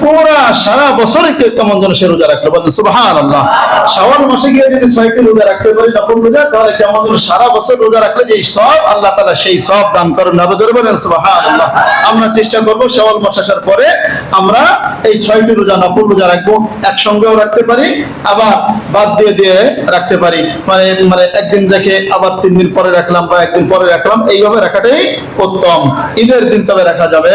পুরো সারা বছরকে কেমন যেন সে রোজা রাখলো। বলেন সুবহানাল্লাহ। শাওয়াল মাসে গিয়ে যদি 6টি রোজা রাখতে পারি নফল রোজা, তাহলে কেমন যেন সারা বছর রোজা রাখলে যে সওয়াব আল্লাহ তাআলা সেই সওয়াব দান করেন। নবজরে বলেন সুবহানাল্লাহ। আমরা চেষ্টা করব শাওয়াল মাস আসার পরে আমরা এই 6টি রোজা নফল রোজা রাখবো, একসঙ্গেও রাখতে পারি, আবার বাদ দিয়ে দিয়ে রাখতে পারি। মানে একদিন রেখে আবার 3 দিন পরে রাখলাম বা একদিন পরে রাখলাম, এইভাবে রাখাটাই উত্তম। ঈদের দিন তবে রাখা যাবে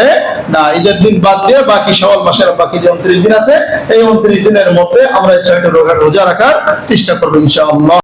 না। ঈদের দিন বাদ দিয়ে বাকি শাওয়াল মাসের বাকি যে 29 দিন আছে, এই 29 দিনের মধ্যে আমরা এই 6টি রোজা রাখার চেষ্টা করব ইনশাআল্লাহ।